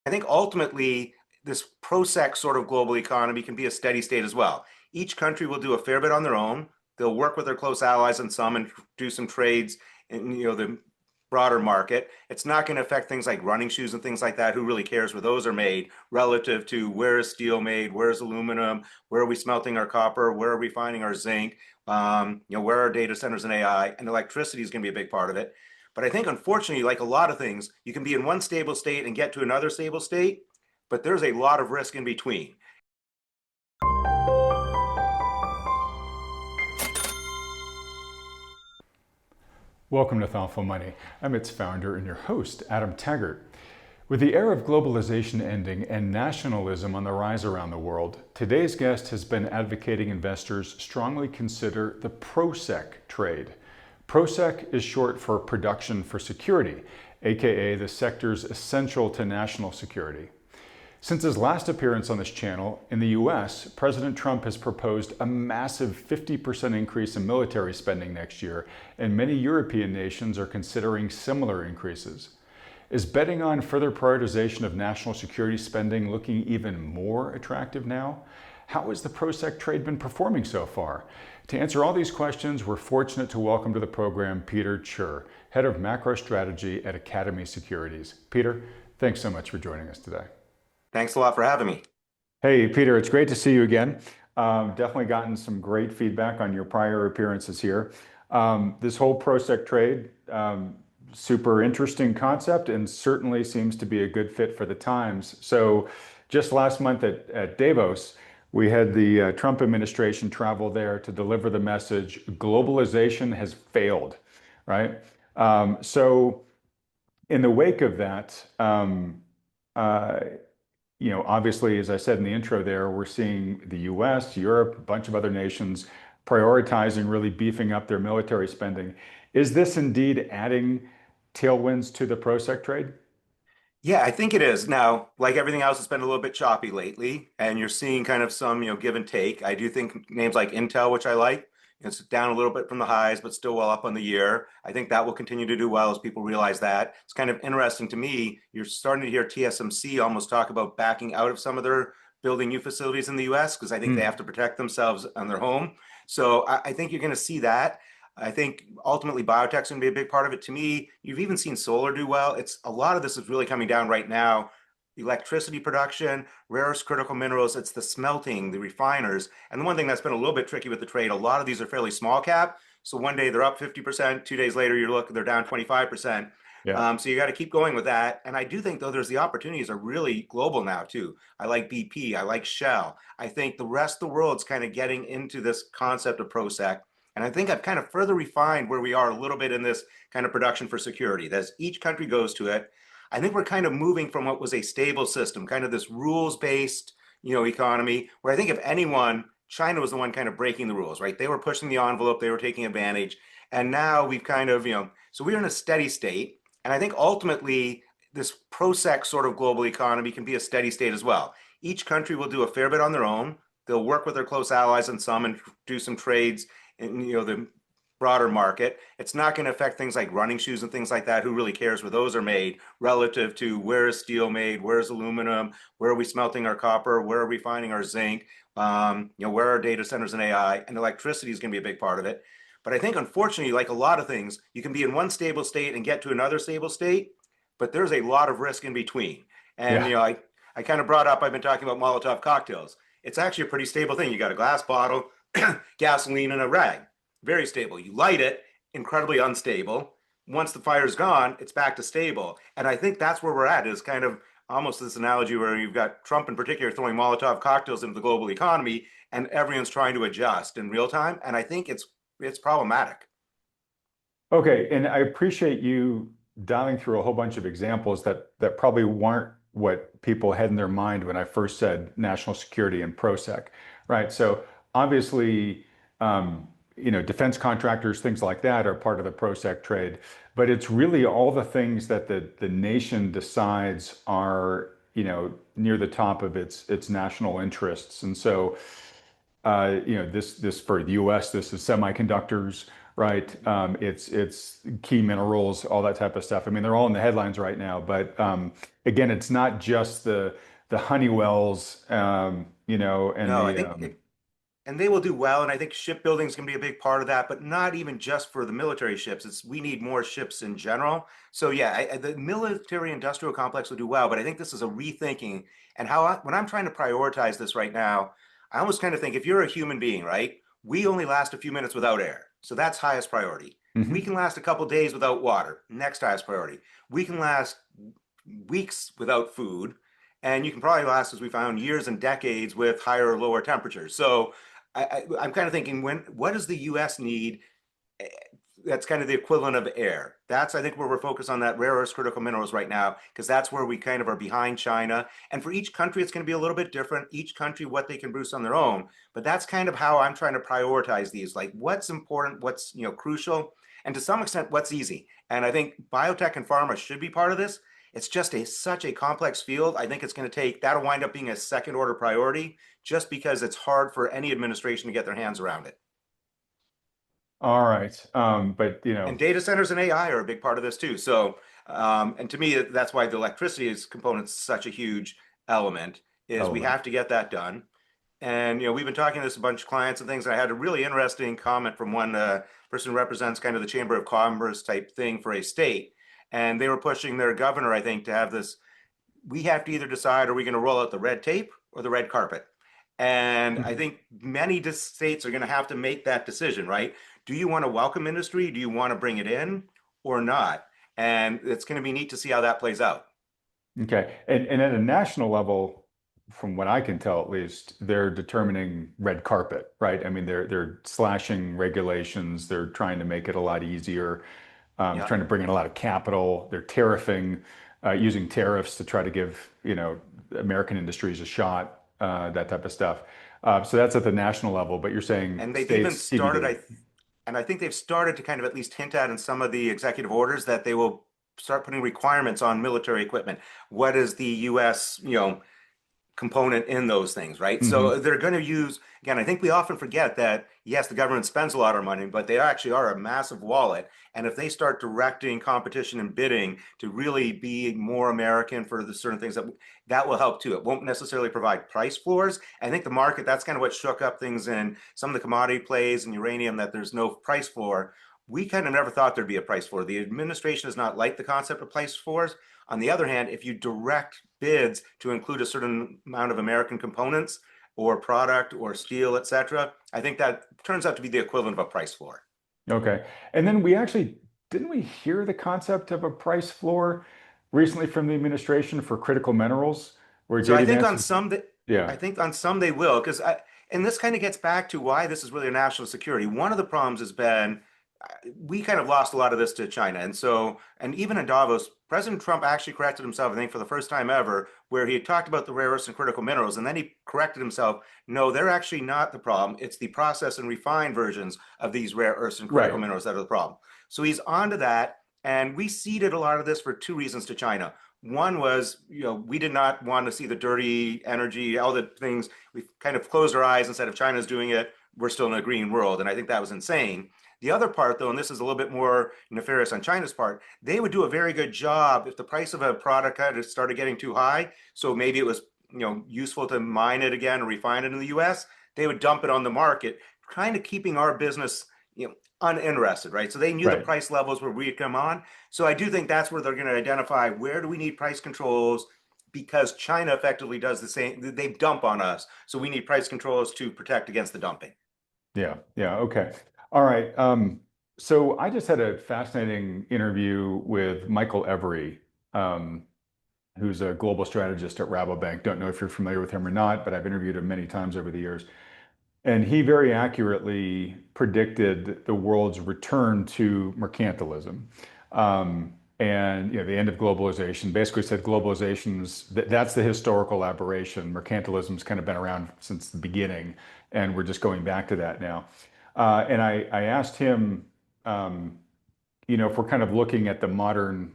I think ultimately this ProSec sort of global economy can be a steady state as well. Each country will do a fair bit on their own. They'll work with their close allies on some and do some trades in the broader market. It's not going to affect things like running shoes and things like that. Who really cares where those are made relative to where is steel made, where is aluminum, where are we smelting our copper, where are we finding our zinc, where are data centers and AI, and electricity is going to be a big part of it. But I think, unfortunately, like a lot of things, you can be in one stable state and get to another stable state, but there's a lot of risk in between. Welcome to Thoughtful Money. I'm its founder and your host, Adam Taggart. With the era of globalization ending and nationalism on the rise around the world, today's guest has been advocating investors strongly consider the ProSec trade. ProSec is short for Production for Security, aka the sectors essential to national security. Since his last appearance on this channel, in the US, President Trump has proposed a massive 50% increase in military spending next year, and many European nations are considering similar increases. Is betting on further prioritization of national security spending looking even more attractive now? How has the ProSec trade been performing so far? To answer all these questions, we're fortunate to welcome to the program Peter Tchir, Head of Macro Strategy at Academy Securities. Peter, thanks so much for joining us today. Thanks a lot for having me. Hey, Peter, it's great to see you again. Definitely gotten some great feedback on your prior appearances here. This whole ProSec trade, super interesting concept and certainly seems to be a good fit for the times. So just last month at Davos, we had the Trump administration travel there to deliver the message, globalization has failed, right? So in the wake of that, obviously, as I said in the intro there, we're seeing the US, Europe, a bunch of other nations prioritizing, really beefing up their military spending. Is this indeed adding tailwinds to the ProSec trade? Yeah, I think it is. Now, like everything else, it's been a little bit choppy lately, and you're seeing kind of some, give and take. I do think names like Intel, which I like, it's down a little bit from the highs, but still well up on the year. I think that will continue to do well as people realize that. It's kind of interesting to me. You're starting to hear TSMC almost talk about backing out of some of their building new facilities in the US because I think they have to protect themselves on their home. So I think you're going to see that. I think ultimately biotech's going to be a big part of it. To me, you've even seen solar do well. It's a lot of this is really coming down right now. Electricity production, rare earths critical minerals, it's the smelting, the refiners. And the one thing that's been a little bit tricky with the trade, a lot of these are fairly small cap. So one day they're up 50%, 2 days later they're down 25%. Yeah. So you got to keep going with that. And I do think though there's the opportunities are really global now too. I like BP, I like Shell. I think the rest of the world's kind of getting into this concept of ProSec. And I think I've kind of further refined where we are a little bit in this kind of production for security. As each country goes to it, I think we're kind of moving from what was a stable system, kind of this rules-based, economy, where I think if anyone, China was the one kind of breaking the rules, right? They were pushing the envelope, they were taking advantage. And now we've kind of, so we're in a steady state. And I think ultimately this ProSec sort of global economy can be a steady state as well. Each country will do a fair bit on their own. They'll work with their close allies on some and do some trades in the broader market. It's not going to affect things like running shoes and things like that. Who really cares where those are made relative to where is steel made, where is aluminum, where are we smelting our copper, where are we finding our zinc, where are data centers and AI, and electricity is going to be a big part of it. But I think unfortunately, like a lot of things, you can be in one stable state and get to another stable state, but there's a lot of risk in between. And Yeah. I kind of brought up, I've been talking about Molotov cocktails. It's actually a pretty stable thing. You got a glass bottle, gasoline, and a rag. Very stable. You light it, incredibly unstable. Once the fire's gone, it's back to stable. And I think that's where we're at, is kind of almost this analogy where you've got Trump in particular throwing Molotov cocktails into the global economy, and everyone's trying to adjust in real time. And I think it's problematic. Okay, and I appreciate you dialing through a whole bunch of examples that probably weren't what people had in their mind when I first said national security and ProSec, right? So obviously, defense contractors, things like that are part of the ProSec trade, but it's really all the things that the nation decides are, near the top of its national interests. And so, this for the US, this is semiconductors, right? It's key minerals, all that type of stuff. I mean, they're all in the headlines right now, but again, it's not just the Honeywells, and No, I the think and they will do well. And I think shipbuilding is going to be a big part of that, but not even just for the military ships. It's we need more ships in general. So yeah, the military industrial complex will do well, but I think this is a rethinking and when I'm trying to prioritize this right now, I almost kind of think if you're a human being, right? We only last a few minutes without air. So that's highest priority. We Mhm. can last a couple days without water. Next highest priority. We can last weeks without food. And you can probably last, as we found, years and decades with higher or lower temperatures. So I'm kind of thinking what does the US need that's kind of the equivalent of air. That's, I think, where we're focused on that rare earths critical minerals right now, because that's where we kind of are behind China. And for each country, it's going to be a little bit different. Each country, what they can produce on their own. But that's kind of how I'm trying to prioritize these, like what's important, what's crucial, and to some extent, what's easy. And I think biotech and pharma should be part of this. It's just such a complex field. I think it's going to that'll wind up being a second order priority just because it's hard for any administration to get their hands around it. All right. But And data centers and AI are a big part of this too. So, and to me, that's why the electricity is component is such a huge element. Is we element. have to get that done. And we've been talking to this a bunch of clients and things. And I had a really interesting comment from one person who represents kind of the Chamber of Commerce type thing for a state, and they were pushing their governor, I think, to have this. We have to either decide are we going to roll out the red tape or the red carpet. And I think many states are going to have to make that decision, right? Do you want to welcome industry? Do you want to bring it in or not? And it's going to be neat to see how that plays out. Okay. And at a national level, from what I can tell at least, they're determining red carpet, right? I mean, they're slashing regulations, they're trying to make it a lot easier, Yeah. trying to bring in a lot of capital, they're tariffing, using tariffs to try to give, American industries a shot, that type of stuff. So that's at the national level, but you're saying And they've even states started, TBD. and I think they've started to kind of at least hint at in some of the executive orders that they will start putting requirements on military equipment. What is the U.S., component in those things, right? Hmm. So they're going to use, again, I think we often forget that, yes, the government spends a lot of money, but they actually are a massive wallet. And if they start directing competition and bidding to really be more American for the certain things that will help too. It won't necessarily provide price floors. I think the market, that's kind of what shook up things in some of the commodity plays and uranium, that there's no price floor. We kind of never thought there'd be a price floor. The administration does not like the concept of price floors. On the other hand, if you direct bids to include a certain amount of American components or product or steel, et cetera, I think that turns out to be the equivalent of a price floor. Okay. And then we actually, didn't we hear the concept of a price floor recently from the administration for critical minerals, where So JD Vance was, I yeah. think on some they will, and this kind of gets back to why this is really a national security. One of the problems has been we kind of lost a lot of this to China. And so, and even in Davos, President Trump actually corrected himself, I think, for the first time ever, where he had talked about the rare earths and critical minerals. And then he corrected himself. No, they're actually not the problem. It's the processed and refined versions of these rare earths and critical Right. minerals that are the problem. So he's onto that. And we ceded a lot of this for two reasons to China. One was, we did not want to see the dirty energy, all the things. We kind of closed our eyes and said, if China's doing it, we're still in a green world. And I think that was insane. The other part, though, and this is a little bit more nefarious on China's part, they would do a very good job if the price of a product had started getting too high. So maybe it was, useful to mine it again or refine it in the U.S. They would dump it on the market, kind of keeping our business, uninterested, right? So they knew the Right. price levels where we'd come on. So I do think that's where they're going to identify where do we need price controls because China effectively does the same. They dump on us, so we need price controls to protect against the dumping. Yeah. Yeah. Okay. All right. So I just had a fascinating interview with Michael Every, um, who's a global strategist at Rabobank. Don't know if you're familiar with him or not, but I've interviewed him many times over the years. And he very accurately predicted the world's return to mercantilism. And the end of globalization. Basically said globalization's that's the historical aberration. Mercantilism's kind of been around since the beginning, and we're just going back to that now. And I asked him, um, if we're kind of looking at the modern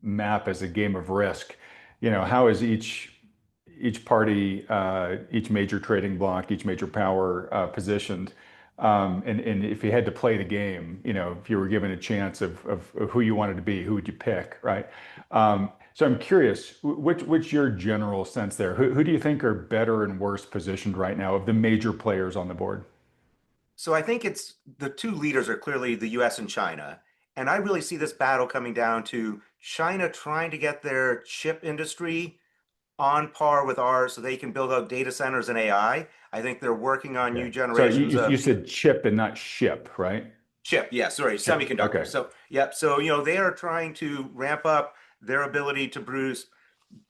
map as a game of risk, how is each party, each major trading bloc, each major power positioned? And if you had to play the game, if you were given a chance of who you wanted to be, who would you pick, right? So I'm curious, what's your general sense there? Who do you think are better and worse positioned right now of the major players on the board? So I think it's the two leaders are clearly the US and China. And I really see this battle coming down to China trying to get their chip industry on par with ours so they can build out data centers and AI. I think they're working on new Okay. So generations you of said chip and not ship, right? chip. Yeah, sorry, Chip. semiconductors. Okay. So, yep. So, they are trying to ramp up their ability to produce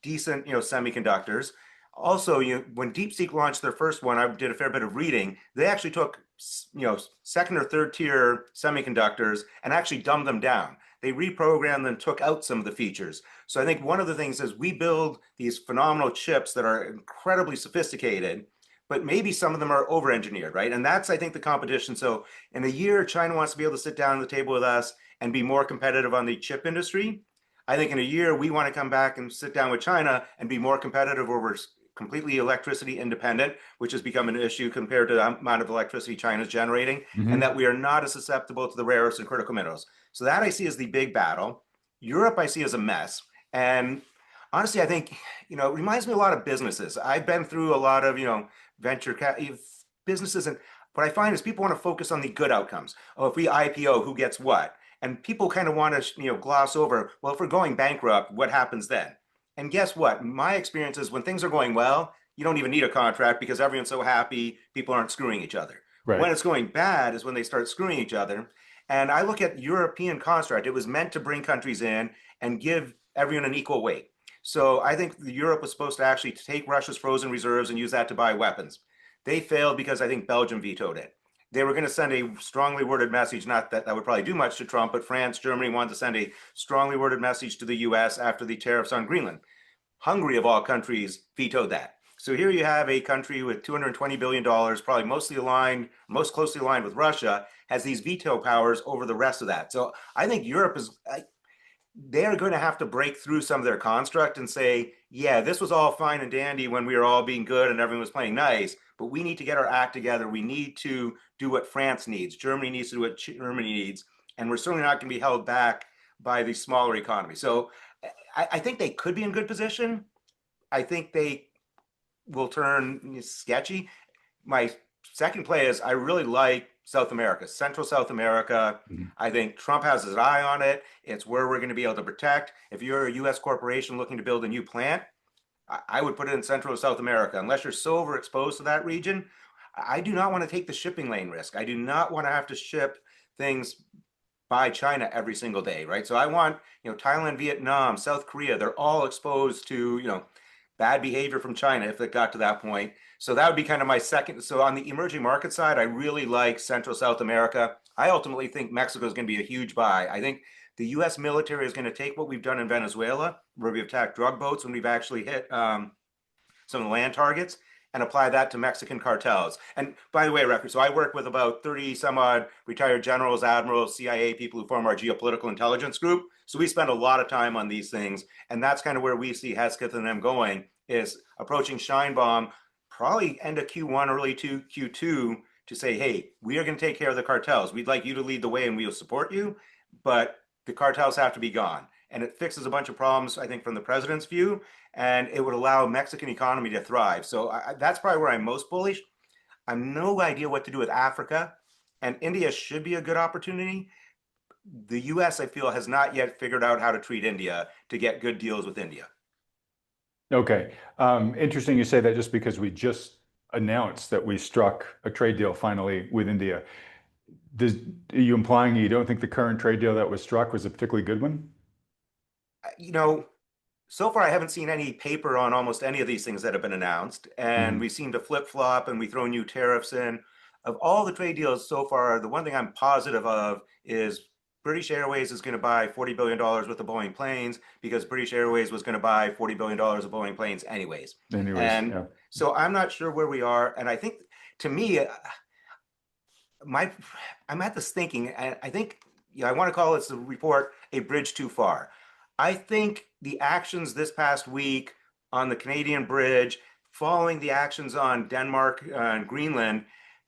decent, semiconductors. Also, when DeepSeek launched their first one, I did a fair bit of reading. They actually took, second or third tier semiconductors and actually dumbed them down. They reprogrammed them, took out some of the features. So I think one of the things is we build these phenomenal chips that are incredibly sophisticated, but maybe some of them are over-engineered, right? And that's, I think, the competition. So in a year, China wants to be able to sit down at the table with us and be more competitive on the chip industry. I think in a year, we want to come back and sit down with China and be more competitive where we're completely electricity independent, which has become an issue compared to the amount of electricity China's generating, and Hmm. that we are not as susceptible to the rare earths and critical minerals. So that I see as the big battle. Europe I see as a mess. And honestly, I think, it reminds me a lot of businesses. I've been through a lot of, venture businesses. And what I find is people want to focus on the good outcomes. Oh, if we IPO, who gets what? And people kind of want to, gloss over, well, if we're going bankrupt, what happens then? And guess what? My experience is when things are going well, you don't even need a contract because everyone's so happy, people aren't screwing each other. Right. When it's going bad is when they start screwing each other. And I look at European construct, it was meant to bring countries in and give everyone an equal weight. So I think Europe was supposed to actually take Russia's frozen reserves and use that to buy weapons. They failed because I think Belgium vetoed it. They were going to send a strongly worded message, not that that would probably do much to Trump, but France, Germany wanted to send a strongly worded message to the US after the tariffs on Greenland. Hungary, of all countries, vetoed that. So here you have a country with $220 billion, probably mostly aligned, most closely aligned with Russia, has these veto powers over the rest of that. So I think Europe is, they are going to have to break through some of their construct and say, yeah, this was all fine and dandy when we were all being good and everyone was playing nice, but we need to get our act together. We need to do what France needs. Germany needs to do what Germany needs. And we're certainly not going to be held back by the smaller economy. So I think they could be in good position. I think they will turn sketchy. My second play is I really like South America, Central South America. Mhm. I think Trump has his eye on it. It's where we're going to be able to protect. If you're a US corporation looking to build a new plant, I would put it in Central South America. Unless you're so overexposed to that region, I do not want to take the shipping lane risk. I do not want to have to ship things by China every single day, right? So I want, Thailand, Vietnam, South Korea, they're all exposed to, bad behavior from China if it got to that point. So that would be kind of my second. So on the emerging market side, I really like Central South America. I ultimately think Mexico is going to be a huge buy. I think the U.S. military is going to take what we've done in Venezuela, where we've attacked drug boats when we've actually hit some of the land targets, and apply that to Mexican cartels. And by the way, record, so I work with about 30 some odd retired generals, admirals, CIA people who form our geopolitical intelligence group. So we spend a lot of time on these things. And that's kind of where we see Hesketh and them going, is approaching Scheinbaum probably end of Q1, early to Q2 to say, hey, we are going to take care of the cartels. We'd like you to lead the way and we'll support you, but the cartels have to be gone. And it fixes a bunch of problems, I think, from the president's view, and it would allow Mexican economy to thrive. So that's probably where I'm most bullish. I have no idea what to do with Africa, and India should be a good opportunity. The US, I feel, has not yet figured out how to treat India to get good deals with India. Okay. Interesting you say that just because we just announced that we struck a trade deal finally with India. Does, are you implying you don't think the current trade deal that was struck was a particularly good one? You know, so far I haven't seen any paper on almost any of these things that have been announced, and Mhm. we seem to flip flop and we throw new tariffs in. Of all the trade deals so far, the one thing I'm positive of is British Airways is going to buy $40 billion worth of Boeing planes because British Airways was going to buy $40 billion of Boeing planes anyways. Anyways, And yeah. so I'm not sure where we are. And I think to me, my I'm at this thinking, and I think I want to call this the report a bridge too far. I think the actions this past week on the Canadian bridge, following the actions on Denmark and Greenland,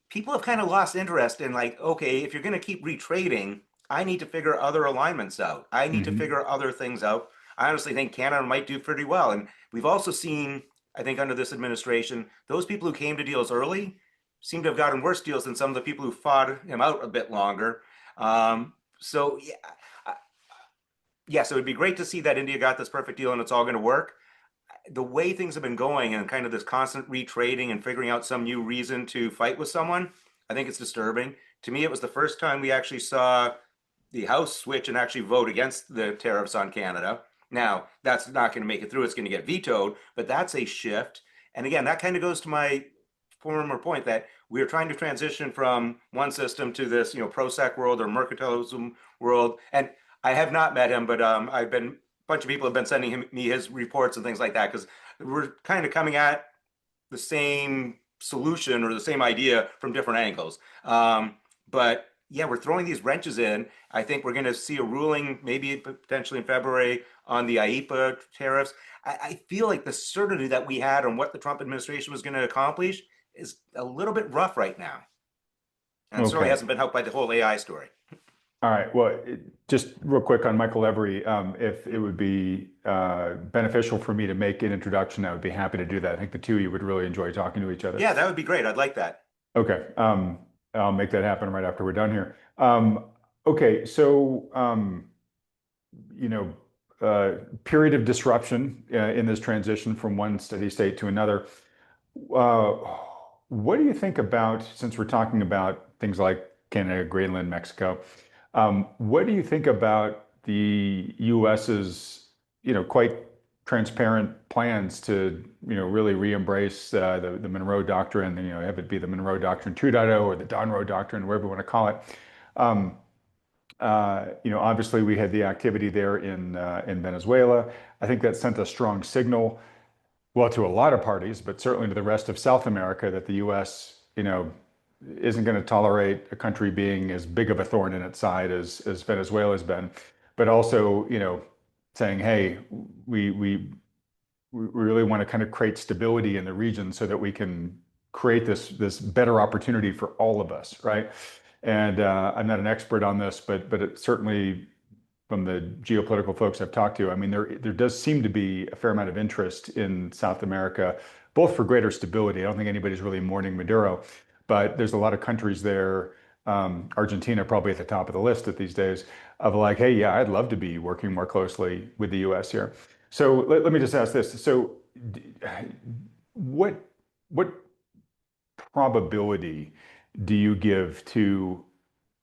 people have kind of lost interest in like, okay, if you're going to keep retrading, I need to figure other alignments out. I need to Hmm. figure other things out. I honestly think Canada might do pretty well. And we've also seen, I think, under this administration, those people who came to deals early seem to have gotten worse deals than some of the people who fought him out a bit longer. So, yeah, yes, it would be great to see that India got this perfect deal and it's all going to work. The way things have been going and kind of this constant retrading and figuring out some new reason to fight with someone, I think it's disturbing. To me, it was the first time we actually saw the House switch and actually vote against the tariffs on Canada. Now, that's not going to make it through. It's going to get vetoed, but that's a shift. And again, that kind of goes to my former point that we're trying to transition from one system to this, ProSec world or mercantilism world. And I have not met him, but I've been a bunch of people have been sending me his reports and things like that because we're kind of coming at the same solution or the same idea from different angles. But yeah, we're throwing these wrenches in. I think we're going to see a ruling maybe potentially in February on the IEPA tariffs. I feel like the certainty that we had on what the Trump administration was going to accomplish is a little bit rough right now. And it certainly Okay. hasn't been helped by the whole AI story. All right. Well, just real quick on Michael Every, if it would be beneficial for me to make an introduction, I would be happy to do that. I think the two of you would really enjoy talking to each other. Yeah, that would be great. I'd like that. Okay. I'll make that happen right after we're done here. Okay. So, you know, period of disruption in this transition from one steady state to another. Uh, what do you think about, since we're talking about things like Canada, Greenland, Mexico, what do you think about the US's, quite transparent plans to, really re-embrace the Monroe Doctrine, have it be the Monroe Doctrine 2.0 or the Donro Doctrine, whatever you want to call it. Um, Obviously we had the activity there in Venezuela. I think that sent a strong signal, well, to a lot of parties, but certainly to the rest of South America, that the U.S., isn't going to tolerate a country being as big of a thorn in its side as Venezuela's been, but also, saying, hey, we really want to kind of create stability in the region so that we can create this better opportunity for all of us, right? And I'm not an expert on this, but it certainly from the geopolitical folks I've talked to, I mean, there does seem to be a fair amount of interest in South America, both for greater stability. I don't think anybody's really mourning Maduro, but there's a lot of countries there. Argentina probably at the top of the list at these days of like, hey, yeah, I'd love to be working more closely with the U.S. here. So let me just ask this. So what what probability do you give to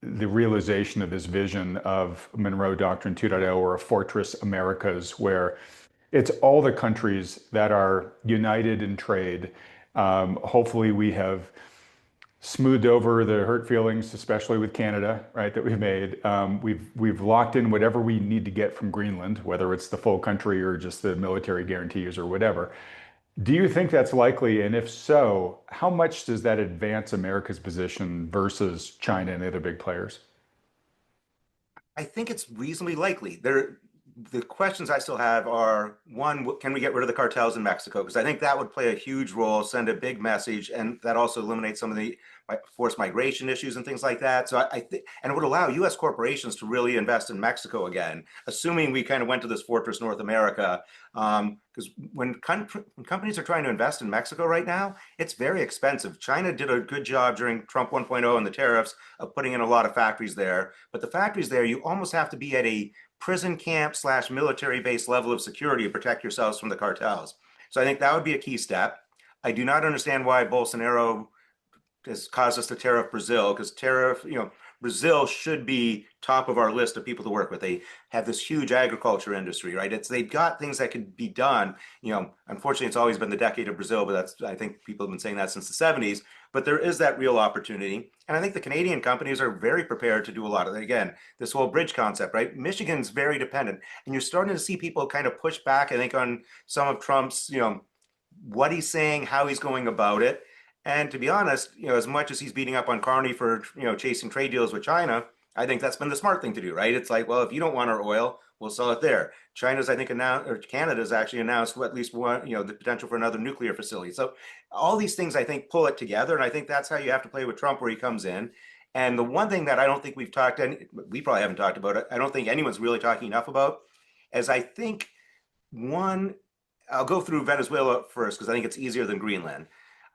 the realization of this vision of Monroe Doctrine 2.0 or a Fortress Americas, where it's all the countries that are united in trade? Hopefully, we have smoothed over the hurt feelings, especially with Canada, right, that we've made. We've locked in whatever we need to get from Greenland, whether it's the full country or just the military guarantees or whatever. Do you think that's likely? And if so, how much does that advance America's position versus China and the other big players? I think it's reasonably likely. The questions I still have are one, can we get rid of the cartels in Mexico? Because I think that would play a huge role, send a big message, and that also eliminates some of the forced migration issues and things like that. So I think, and it would allow U.S. corporations to really invest in Mexico again, assuming we kind of went to this Fortress North America. Because when companies are trying to invest in Mexico right now, it's very expensive. China did a good job during Trump 1.0 and the tariffs of putting in a lot of factories there. But the factories there, you almost have to be at a prison camp slash military base level of security to protect yourselves from the cartels. So I think that would be a key step. I do not understand why Bolsonaro has caused us to tariff Brazil because Brazil should be top of our list of people to work with. They have this huge agriculture industry, right? They've got things that could be done. Unfortunately, it's always been the decade of Brazil, but I think people have been saying that since the 70s. But there is that real opportunity. And I think the Canadian companies are very prepared to do a lot of it. Again, this whole bridge concept, right? Michigan's very dependent. And you're starting to see people kind of push back, I think, on some of Trump's, what he's saying, how he's going about it. And to be honest, as much as he's beating up on Carney for, chasing trade deals with China, I think that's been the smart thing to do, right? It's like, well, if you don't want our oil, We'll sell it there. China's, I think, announced, or Canada's actually announced at least one, the potential for another nuclear facility. So all these things, I think, pull it together. And I think that's how you have to play with Trump, where he comes in. And the one thing that I don't think we probably haven't talked about it, I don't think anyone's really talking enough about, is I think one, I'll go through Venezuela first because I think it's easier than Greenland.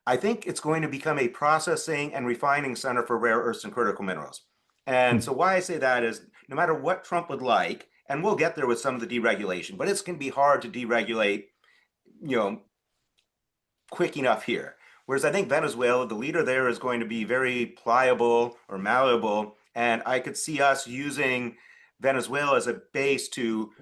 I think it's going to become a processing and refining center for rare earths and critical minerals. And so why I say that is no matter what Trump would like, and we'll get there with some of the deregulation, but it's going to be hard to deregulate, you know, quick enough here. Whereas I think Venezuela, the leader there is going to be very pliable or malleable. And I could see us using Venezuela as a base to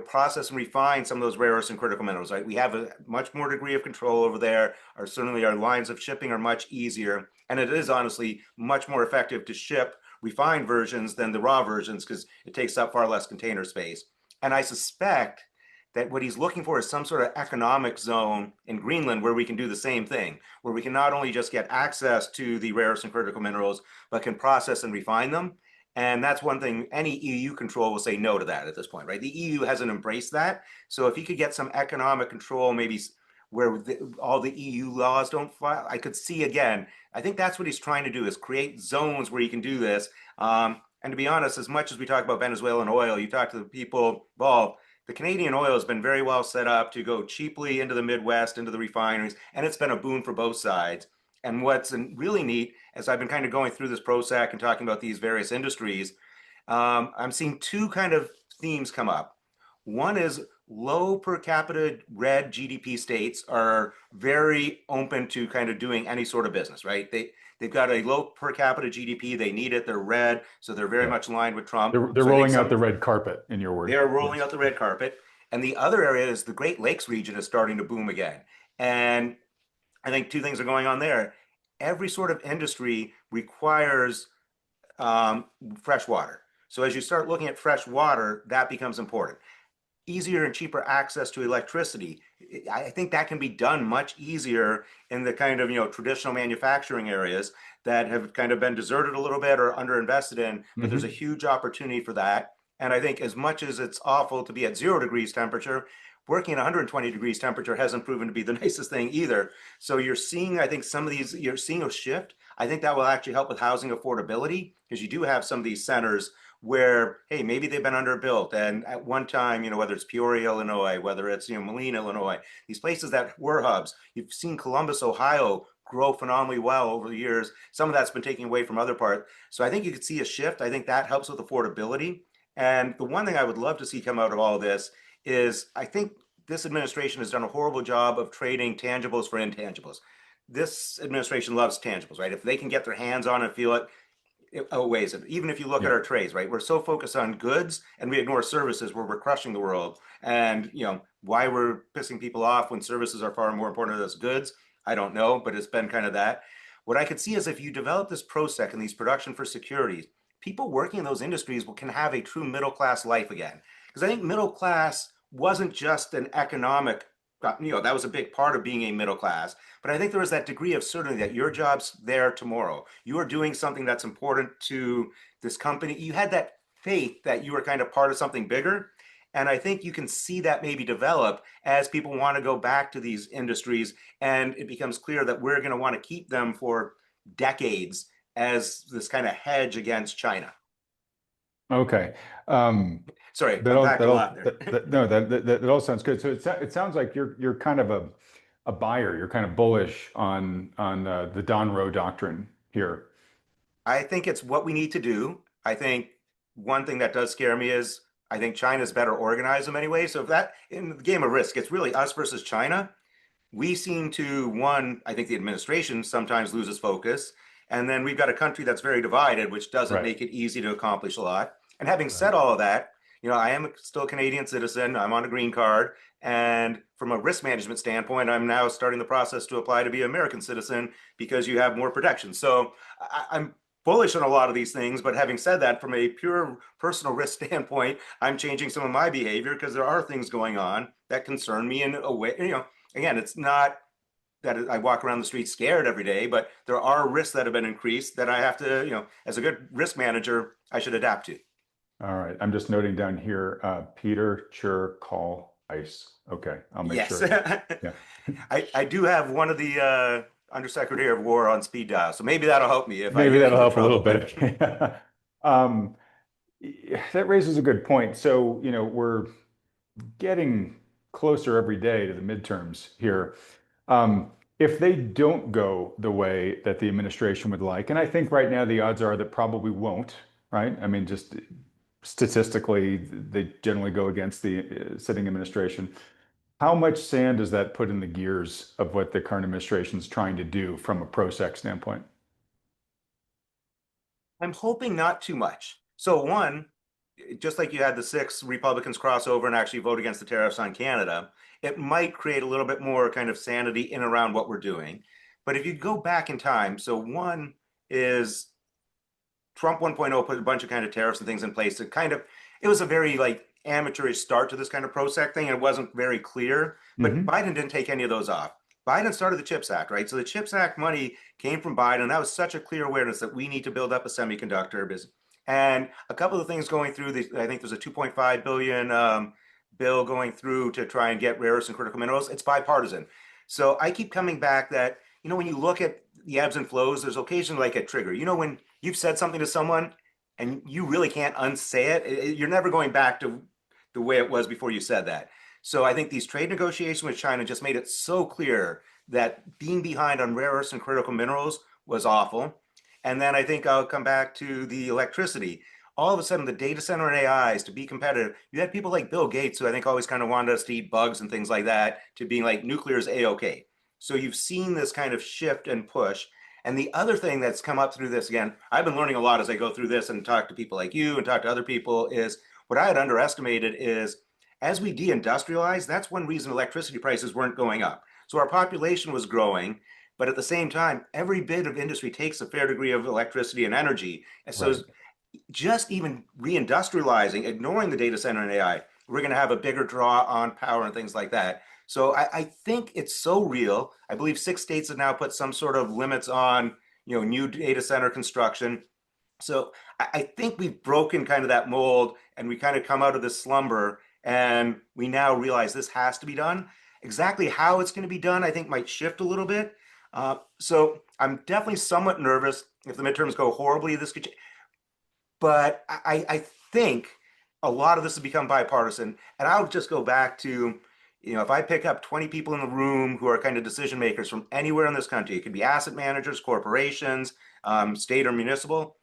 process and refine some of those rare earths and critical minerals, right? We have a much more degree of control over there. Certainly our lines of shipping are much easier. And it is honestly much more effective to ship refined versions than the raw versions because it takes up far less container space. And I suspect that what he's looking for is some sort of economic zone in Greenland where we can do the same thing, where we can not only just get access to the rare earths and critical minerals, but can process and refine them. And that's one thing any EU control will say no to that at this point, right? The EU hasn't embraced that. So if you could get some economic control, maybe where all the EU laws don't fly, I could see again, I think that's what he's trying to do is create zones where you can do this. And to be honest, as much as we talk about Venezuelan oil, you talk to the people involved, the Canadian oil has been very well set up to go cheaply into the Midwest, into the refineries, and it's been a boon for both sides. And what's really neat, as I've been kind of going through this ProSec and talking about these various industries, I'm seeing two kind of themes come up. One is low per capita red GDP states are very open to kind of doing any sort of business, right? They've got a low per capita GDP. They need it. They're red, so they're very much aligned with Trump. They're so rolling out the red carpet, in your words. They're rolling out the red carpet. And the other area is the Great Lakes region is starting to boom again. And I think two things are going on there. Every sort of industry requires fresh water. So as you start looking at fresh water, that becomes important. Easier and cheaper access to electricity. I think that can be done much easier in the kind of traditional manufacturing areas that have kind of been deserted a little bit or underinvested in, but there's a huge opportunity for that. And I think as much as it's awful to be at 0 degrees temperature, working at 120 degrees temperature hasn't proven to be the nicest thing either. So you're seeing, I think you're seeing a shift. I think that will actually help with housing affordability because you do have some of these centers where, hey, maybe they've been underbuilt. And at one time, whether it's Peoria, Illinois, whether it's, Moline, Illinois, these places that were hubs, you've seen Columbus, Ohio grow phenomenally well over the years. Some of that's been taken away from other parts. So I think you could see a shift. I think that helps with affordability. And the one thing I would love to see come out of all of this is I think this administration has done a horrible job of trading tangibles for intangibles. This administration loves tangibles, right? If they can get their hands on and feel it, it outweighs it. Even if you look at our trades, right? We're so focused on goods and we ignore services where we're crushing the world. And, why we're pissing people off when services are far more important than goods, I don't know, but it's been kind of that. What I could see is if you develop this ProSec and these production for securities, people working in those industries can have a true middle class life again. Because I think middle class wasn't just an economic, that was a big part of being a middle class. But I think there was that degree of certainty that your job's there tomorrow. You are doing something that's important to this company. You had that faith that you were kind of part of something bigger. And I think you can see that maybe develop as people want to go back to these industries. And it becomes clear that we're going to want to keep them for decades as this kind of hedge against China. Okay. Sorry, that all, unpacked that a all, lot there. no, that all sounds good. So it sounds like you're kind of a buyer. You're kind of bullish on the Donro Doctrine here. I think it's what we need to do. I think one thing that does scare me is I think China's better organized in many ways. So if that in the game of risk, it's really us versus China. We seem to, one, I think the administration sometimes loses focus. And then we've got a country that's very divided, which doesn't make it easy to accomplish a lot. And having said all of that, I am still a Canadian citizen. I'm on a green card. And from a risk management standpoint, I'm now starting the process to apply to be an American citizen because you have more protection. So I'm bullish on a lot of these things. But having said that, from a pure personal risk standpoint, I'm changing some of my behavior because there are things going on that concern me in a way, again, it's not that I walk around the street scared every day, but there are risks that have been increased that I have to, as a good risk manager, I should adapt to. All right. I'm just noting down here, Peter, Tchir, call, ice. Okay. I'll make Yes. sure that, yeah. I do have one of the Undersecretary of War on speed dial, so maybe that'll help me if I Maybe get that'll into help a little trouble. But bit. Um, that raises a good point. So, we're getting closer every day to the midterms here. Um, if they don't go the way that the administration would like, and I think right now the odds are that probably won't, right? I mean, just statistically, they generally go against the sitting administration. How much sand does that put in the gears of what the current administration is trying to do from a ProSec standpoint? I'm hoping not too much. So one, just like you had the six Republicans cross over and actually vote against the tariffs on Canada, it might create a little bit more kind of sanity in around what we're doing. But if you go back in time, so one is Trump 1.0 put a bunch of kind of tariffs and things in place to kind of, it was a very like amateurish start to this kind of ProSec thing. And it wasn't very clear, but Hmm. Biden didn't take any of those off. Biden started the CHIPS Act, right? So the CHIPS Act money came from Biden. And that was such a clear awareness that we need to build up a semiconductor business. And a couple of things going through, I think there's a 2.5 billion bill going through to try and get rare earths and critical minerals. It's bipartisan. So I keep coming back that, when you look at the ebbs and flows, there's occasionally like a trigger. When you've said something to someone and you really can't unsay it, you're never going back to the way it was before you said that. So I think these trade negotiations with China just made it so clear that being behind on rare earths and critical minerals was awful. And then I think I'll come back to the electricity. All of a sudden, the data center and AIs to be competitive, you had people like Bill Gates, who I think always kind of wanted us to eat bugs and things like that, to being like nuclear is A-OK. So you've seen this kind of shift and push. And the other thing that's come up through this, again, I've been learning a lot as I go through this and talk to people like you and talk to other people, is what I had underestimated is as we deindustrialize, that's one reason electricity prices weren't going up. So our population was growing, but at the same time, every bit of industry takes a fair degree of electricity and energy. And so Right. just even reindustrializing, ignoring the data center and AI, we're going to have a bigger draw on power and things like that. So I think it's so real. I believe 6 states have now put some sort of limits on new data center construction. So I think we've broken kind of that mold and we kind of come out of this slumber and we now realize this has to be done. Exactly how it's going to be done, I think might shift a little bit. So I'm definitely somewhat nervous if the midterms go horribly. This could, but I think a lot of this has become bipartisan. And I'll just go back to, if I pick up 20 people in the room who are kind of decision makers from anywhere in this country, it could be asset managers, corporations, state or municipal,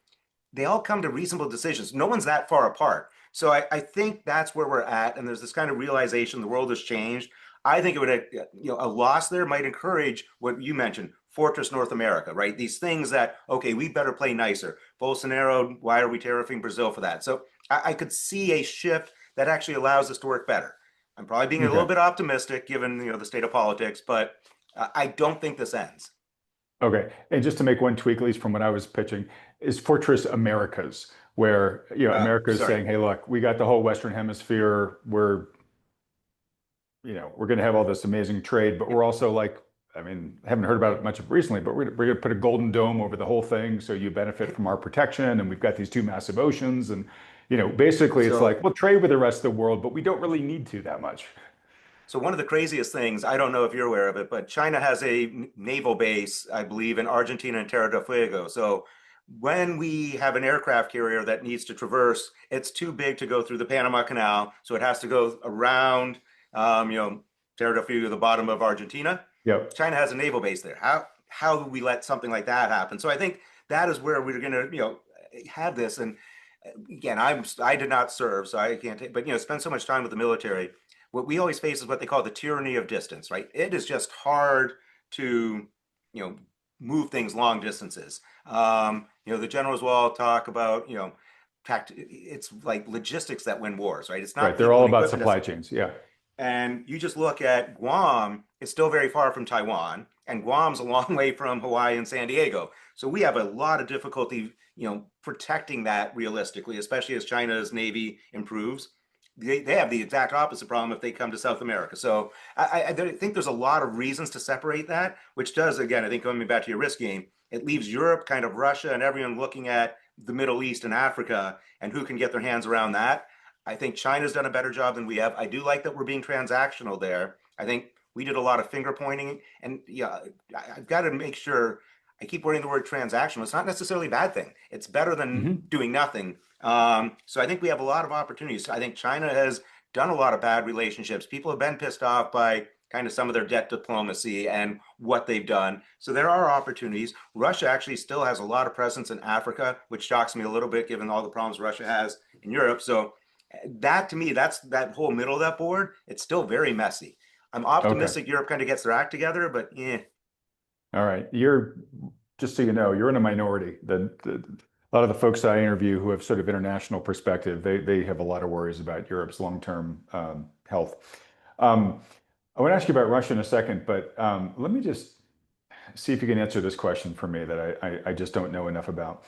they all come to reasonable decisions. No one's that far apart. So I think that's where we're at. And there's this kind of realization the world has changed. I think it would, a loss there might encourage what you mentioned, Fortress North America, right? These things that, okay, we better play nicer. Bolsonaro, why are we tariffing Brazil for that? So I could see a shift that actually allows us to work better. I'm probably being a little Okay. bit optimistic given, the state of politics, but I don't think this ends. Okay. And just to make one tweak, at least from what I was pitching, is Fortress Americas, where, America is Sorry. saying, hey, look, we got the whole Western Hemisphere. We're going to have all this amazing trade, but we're also like, I mean, haven't heard about it much recently, but we're going to put a golden dome over the whole thing so you benefit from our protection. And we've got these two massive oceans. And, basically it's So like, we'll trade with the rest of the world, but we don't really need to that much. So one of the craziest things, I don't know if you're aware of it, but China has a naval base, I believe, in Argentina and Terra del Fuego. So when we have an aircraft carrier that needs to traverse, it's too big to go through the Panama Canal, so it has to go around, um, you know, Terra del Fuego, the bottom of Argentina. Yep. China has a naval base there. How do we let something like that happen? So I think that is where we're going to, have this. And again, I did not serve, so I can't take, but spend so much time with the military. What we always face is what they call the tyranny of distance, right? It is just hard to, you know, move things long distances. The generals will all talk about, it's like logistics that win wars, right? It's Right. not They're people all and about equipment. supply chains. Yeah. And you just look at Guam, it's still very far from Taiwan, and Guam's a long way from Hawaii and San Diego. So we have a lot of difficulty, protecting that realistically, especially as China's Navy improves. They have the exact opposite problem if they come to South America. So I think there's a lot of reasons to separate that, which does, again, I think going back to your risk game, it leaves Europe, kind of Russia, and everyone looking at the Middle East and Africa and who can get their hands around that. I think China's done a better job than we have. I do like that we're being transactional there. I think we did a lot of finger pointing, and yeah, I've got to make sure. I keep wording the word transactional. It's not necessarily a bad thing. It's better than Hmm. doing nothing. So I think we have a lot of opportunities. I think China has done a lot of bad relationships. People have been pissed off by kind of some of their debt diplomacy and what they've done. So there are opportunities. Russia actually still has a lot of presence in Africa, which shocks me a little bit given all the problems Russia has in Europe. So that to me, that's that whole middle of that board. It's still very messy. I'm Okay. optimistic Europe kind of gets their act together, but yeah, All right. You're, just so you know, you're in a minority. A lot of the folks I interview who have sort of international perspective, they have a lot of worries about Europe's long-term health. Um, I want to ask you about Russia in a second, but let me just see if you can answer this question for me that I just don't know enough about.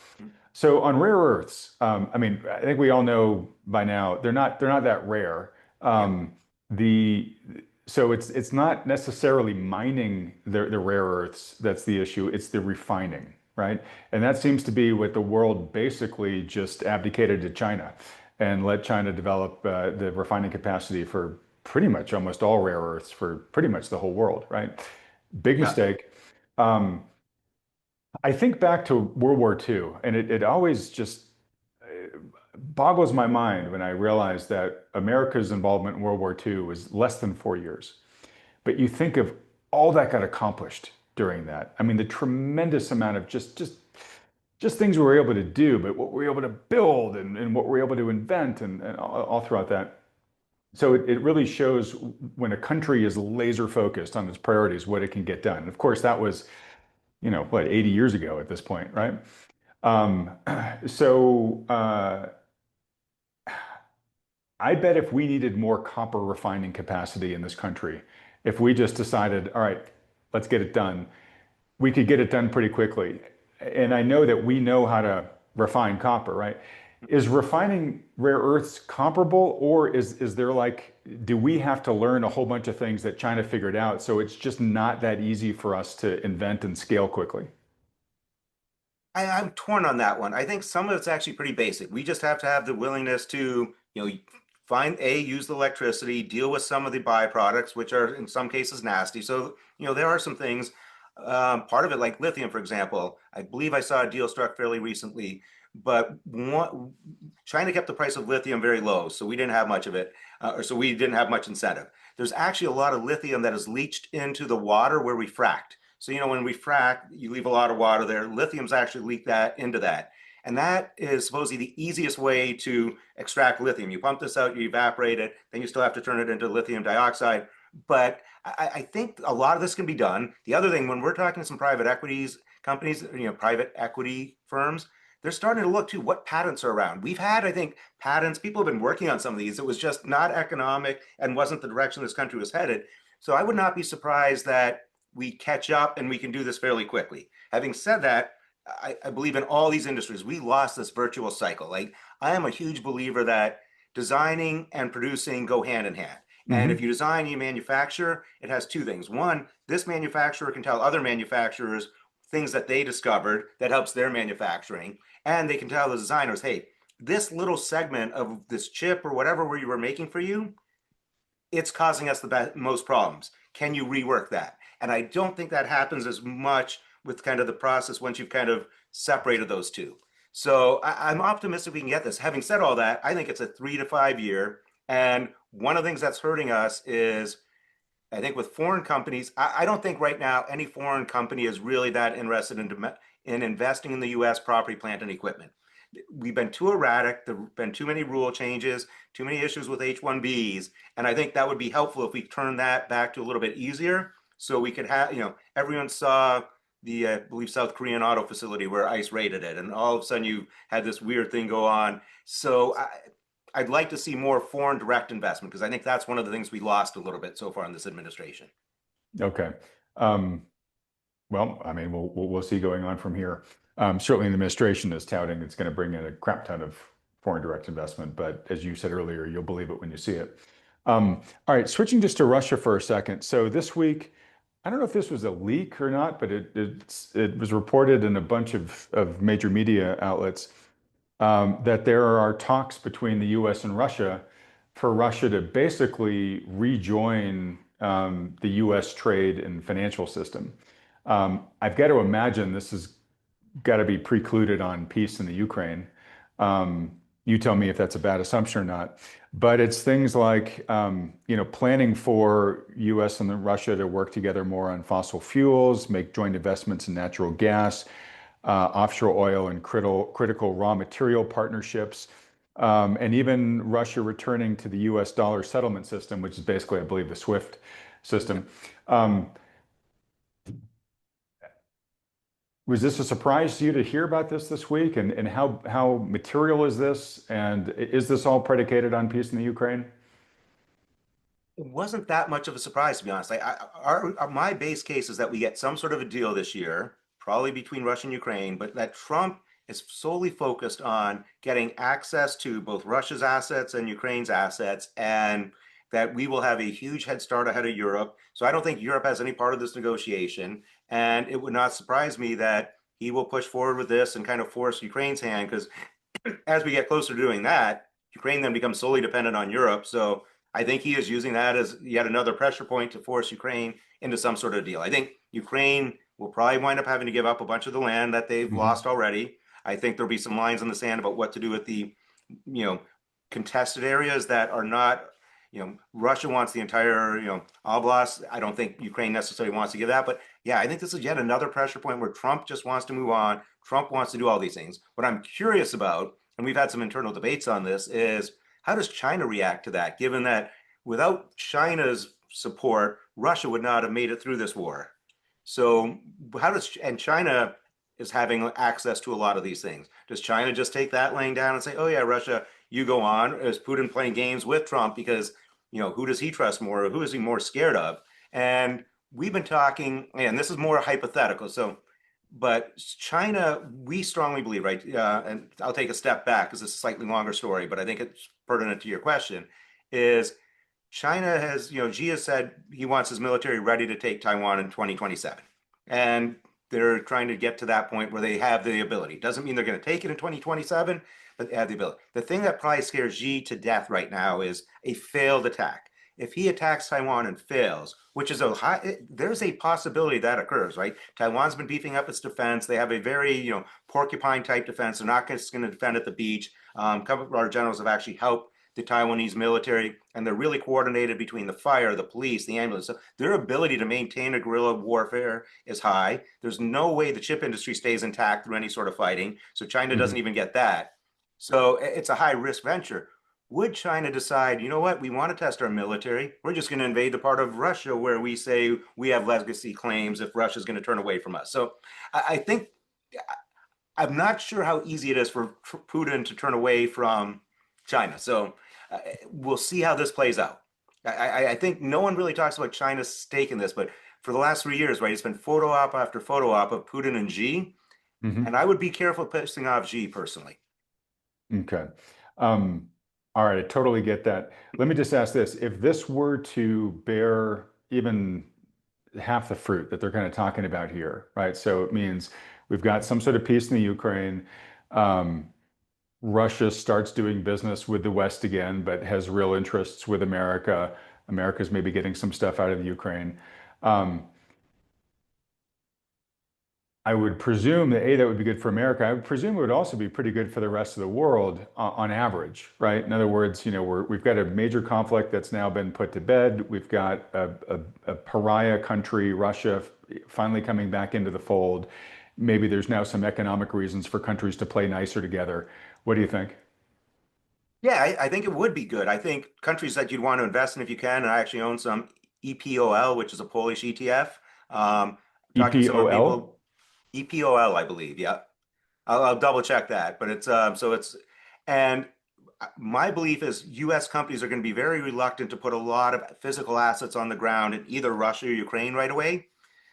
So on rare earths, I mean, I think we all know by now they're not that rare. yeah, Um, the so it's not necessarily mining the rare earths that's the issue. It's the refining, right? And that seems to be what the world basically just abdicated to China and let China develop the refining capacity for pretty much almost all rare earths for pretty much the whole world, right? Big yeah. mistake. Um, I think back to World War II, and it always just boggles my mind when I realize that America's involvement in World War II was less than 4 years. But you think of all that got accomplished during that. I mean, the tremendous amount of just things we were able to do, but what we were able to build and what we were able to invent and all throughout that. So it really shows when a country is laser focused on its priorities, what it can get done. And of course, that was, what, 80 years ago at this point, right? Um, so I bet if we needed more copper refining capacity in this country, if we just decided, all right, let's get it done, we could get it done pretty quickly. And I know that we know how to refine copper, right? Is refining rare earths comparable, or is there like, do we have to learn a whole bunch of things that China figured out? So it's just not that easy for us to invent and scale quickly. I'm torn on that one. I think some of it's actually pretty basic. We just have to have the willingness to, find use the electricity, deal with some of the byproducts, which are in some cases nasty. So, there are some things. Part of it, like lithium, for example, I believe I saw a deal struck fairly recently, but China kept the price of lithium very low, so we didn't have much of it, or so we didn't have much incentive. There's actually a lot of lithium that is leached into the water where we fracked. So, when we frack, you leave a lot of water there. Lithium's actually leaked that into that. And that is supposedly the easiest way to extract lithium. You pump this out, you evaporate it, then you still have to turn it into lithium dioxide. But I think a lot of this can be done. The other thing, when we're talking to some private equities companies, private equity firms, they're starting to look to what patents are around. We've had, I think, patents. People have been working on some of these. It was just not economic and wasn't the direction this country was headed. So I would not be surprised that we catch up and we can do this fairly quickly. Having said that, I believe in all these industries, we lost this virtual cycle. Like, I am a huge believer that designing and producing go hand in hand. And if Hmm. you design, you manufacture, it has two things. One, this manufacturer can tell other manufacturers things that they discovered that helps their manufacturing. And they can tell the designers, hey, this little segment of this chip or whatever we were making for you, it's causing us the most problems. Can you rework that? And I don't think that happens as much with kind of the process once you've kind of separated those two. So I'm optimistic we can get this. Having said all that, I think it's a 3 to 5 year. And one of the things that's hurting us is, I think with foreign companies, I don't think right now any foreign company is really that interested in investing in the US property, plant, and equipment. We've been too erratic. There have been too many rule changes, too many issues with H-1Bs. And I think that would be helpful if we turn that back to a little bit easier so we could have, everyone saw the, I believe, South Korean auto facility where ICE raided it. And all of a sudden you had this weird thing go on. So I'd like to see more foreign direct investment because I think that's one of the things we lost a little bit so far in this administration. Okay. Um, well, I mean, we'll see going on from here. Certainly, the administration is touting it's going to bring in a crap ton of foreign direct investment, but as you said earlier, you'll believe it when you see it. All right, switching just to Russia for a second. So this week, I don't know if this was a leak or not, but it was reported in a bunch of major media outlets that there are talks between the US and Russia for Russia to basically rejoin the US trade and financial system. I've got to imagine this has got to be precluded on peace in the Ukraine. You tell me if that's a bad assumption or not. But it's things like, planning for U.S. and Russia to work together more on fossil fuels, make joint investments in natural gas, offshore oil, and critical raw material partnerships, and even Russia returning to the U.S. dollar settlement system, which is basically, I believe, the SWIFT system. Was this a surprise to you to hear about this week? And how material is this? And is this all predicated on peace in the Ukraine? It wasn't that much of a surprise, to be honest. My base case is that we get some sort of a deal this year, probably between Russia and Ukraine, but that Trump is solely focused on getting access to both Russia's assets and Ukraine's assets, and that we will have a huge head start ahead of Europe. So I don't think Europe has any part of this negotiation. And it would not surprise me that he will push forward with this and kind of force Ukraine's hand, because as we get closer to doing that, Ukraine then becomes solely dependent on Europe. So I think he is using that as yet another pressure point to force Ukraine into some sort of deal. I think Ukraine will probably wind up having to give up a bunch of the land that they've lost already. I think there'll be some lines in the sand about what to do with the, contested areas that are not, Russia wants the entire, oblast. I don't think Ukraine necessarily wants to give that, but yeah, I think this is yet another pressure point where Trump just wants to move on. Trump wants to do all these things. What I'm curious about, and we've had some internal debates on this, is how does China react to that, given that without China's support, Russia would not have made it through this war? So and China is having access to a lot of these things. Does China just take that laying down and say, oh yeah, Russia, you go on? Is Putin playing games with Trump because, who does he trust more? Or who is he more scared of? And we've been talking, and this is more hypothetical. But China, we strongly believe, right? And I'll take a step back because it's a slightly longer story, but I think it's pertinent to your question, is China has, Xi has said he wants his military ready to take Taiwan in 2027. And they're trying to get to that point where they have the ability. Doesn't mean they're going to take it in 2027, but they have the ability. The thing that probably scares Xi to death right now is a failed attack. If he attacks Taiwan and fails, which is there's a possibility that occurs, right? Taiwan's been beefing up its defense. They have a very, porcupine type defense. They're not just going to defend at the beach. A couple of our generals have actually helped the Taiwanese military, and they're really coordinated between the fire, the police, the ambulance. So their ability to maintain a guerrilla warfare is high. There's no way the chip industry stays intact through any sort of fighting. So China doesn't even get that. So it's a high risk venture. Would China decide, you know what, we want to test our military. We're just going to invade the part of Russia where we say we have legacy claims if Russia's going to turn away from us. So I think I'm not sure how easy it is for Putin to turn away from China. So we'll see how this plays out. I think no one really talks about China's stake in this, but for the last 3 years, right, it's been photo op after photo op of Putin and Xi. And I would be careful pissing off Xi personally. Okay. All right, I totally get that. Let me just ask this. If this were to bear even half the fruit that they're kind of talking about here, right? So it means we've got some sort of peace in the Ukraine. Russia starts doing business with the West again, but has real interests with America. America's maybe getting some stuff out of the Ukraine. I would presume that that would be good for America. I would presume it would also be pretty good for the rest of the world on average, right? In other words, we've got a major conflict that's now been put to bed. We've got a pariah country, Russia, finally coming back into the fold. Maybe there's now some economic reasons for countries to play nicer together. What do you think? Yeah, I think it would be good. I think countries that you'd want to invest in if you can, and I actually own some EPOL, which is a Polish ETF. Talking to some of the EPOL? people, EPOL, I believe. Yeah, I'll double check that. But and my belief is U.S. companies are going to be very reluctant to put a lot of physical assets on the ground in either Russia or Ukraine right away.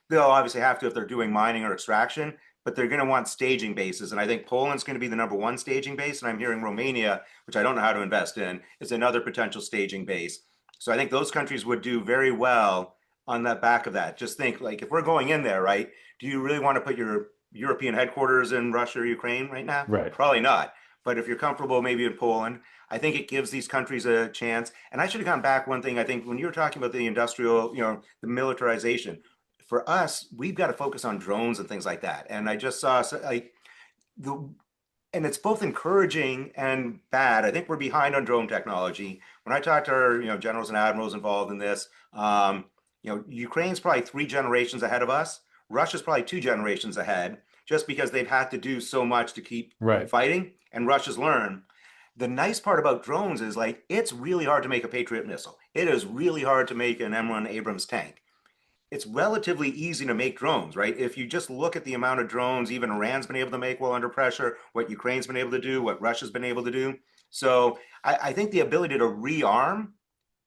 They'll obviously have to if they're doing mining or extraction, but they're going to want staging bases. And I think Poland's going to be the number one staging base. And I'm hearing Romania, which I don't know how to invest in, is another potential staging base. So I think those countries would do very well on that back of that. Just think, like, if we're going in there, right, do you really want to put your European headquarters in Russia or Ukraine right now? Right. Probably not. but if you're comfortable maybe in Poland, I think it gives these countries a chance. And I should have gone back one thing. I think when you were talking about the industrial, the militarization, for us, we've got to focus on drones and things like that. And I just saw like the and it's both encouraging and bad. I think we're behind on drone technology. When I talk to our, generals and admirals involved in this, Ukraine's probably 3 generations ahead of us. Russia's probably 2 generations ahead, just because they've had to do so much to keep Right. fighting, and Russia's learned. The nice part about drones is like it's really hard to make a Patriot missile. It is really hard to make an M1 Abrams tank. It's relatively easy to make drones, right? If you just look at the amount of drones even Iran's been able to make while under pressure, what Ukraine's been able to do, what Russia's been able to do. So I think the ability to rearm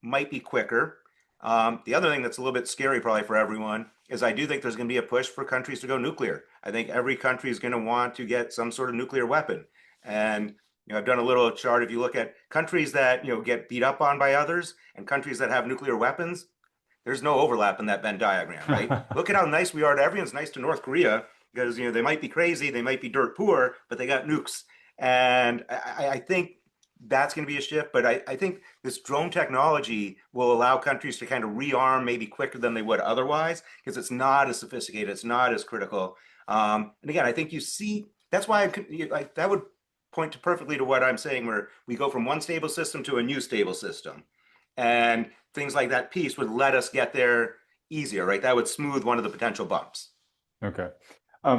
might be quicker. The other thing that's a little bit scary probably for everyone is I do think there's going to be a push for countries to go nuclear. I think every country is going to want to get some sort of nuclear weapon. And I've done a little chart. If you look at countries that get beat up on by others and countries that have nuclear weapons, there's no overlap in that Venn diagram, right? Look at how nice we are to everyone's nice to North Korea because they might be crazy, they might be dirt poor, but they got nukes. And I think that's going to be a shift. But I think this drone technology will allow countries to kind of rearm maybe quicker than they would otherwise because it's not as sophisticated, it's not as critical. And again, I think you see that's why that would point to perfectly to what I'm saying, where we go from one stable system to a new stable system. And things like that piece would let us get there easier, right? That would smooth one of the potential bumps. Okay.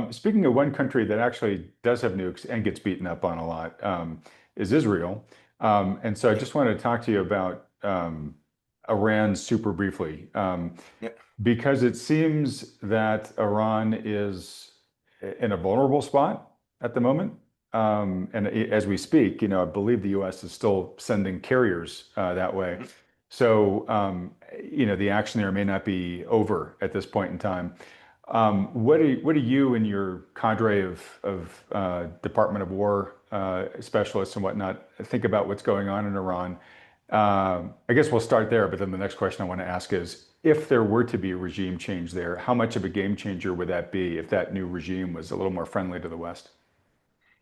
Speaking of one country that actually does have nukes and gets beaten up on a lot, is Israel. And so I Yeah. just wanted to talk to you about Iran super briefly, Yeah. because it seems that Iran is in a vulnerable spot at the moment. And as we speak, I believe the US is still sending carriers that way. Mhm. So, the action there may not be over at this point in time. What do you and your cadre of Department of War specialists and whatnot think about what's going on in Iran? I guess we'll start there, but then the next question I want to ask is, if there were to be a regime change there, how much of a game changer would that be if that new regime was a little more friendly to the West?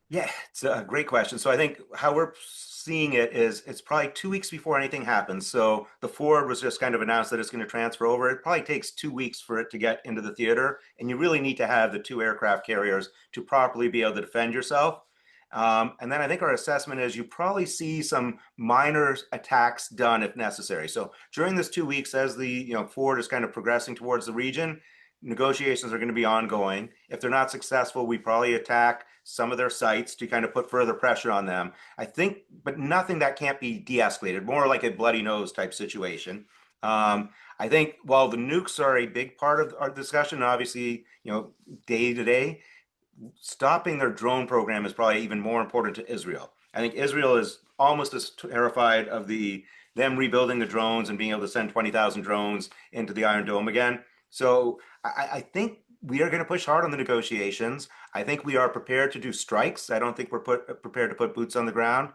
Yeah, it's a great question. So I think how we're seeing it is it's probably 2 weeks before anything happens. So the Ford was just kind of announced that it's going to transfer over. It probably takes 2 weeks for it to get into the theater, and you really need to have the 2 aircraft carriers to properly be able to defend yourself. And then I think our assessment is you probably see some minor attacks done if necessary. So during this 2 weeks, as the Ford is kind of progressing towards the region, negotiations are going to be ongoing. If they're not successful, we probably attack some of their sites to kind of put further pressure on them. I think, but nothing that can't be de-escalated, more like a bloody nose type situation. I think while the nukes are a big part of our discussion, obviously, day to day, stopping their drone program is probably even more important to Israel. I think Israel is almost as terrified of them rebuilding the drones and being able to send 20,000 drones into the Iron Dome again. So I think we are going to push hard on the negotiations. I think we are prepared to do strikes. I don't think we're prepared to put boots on the ground.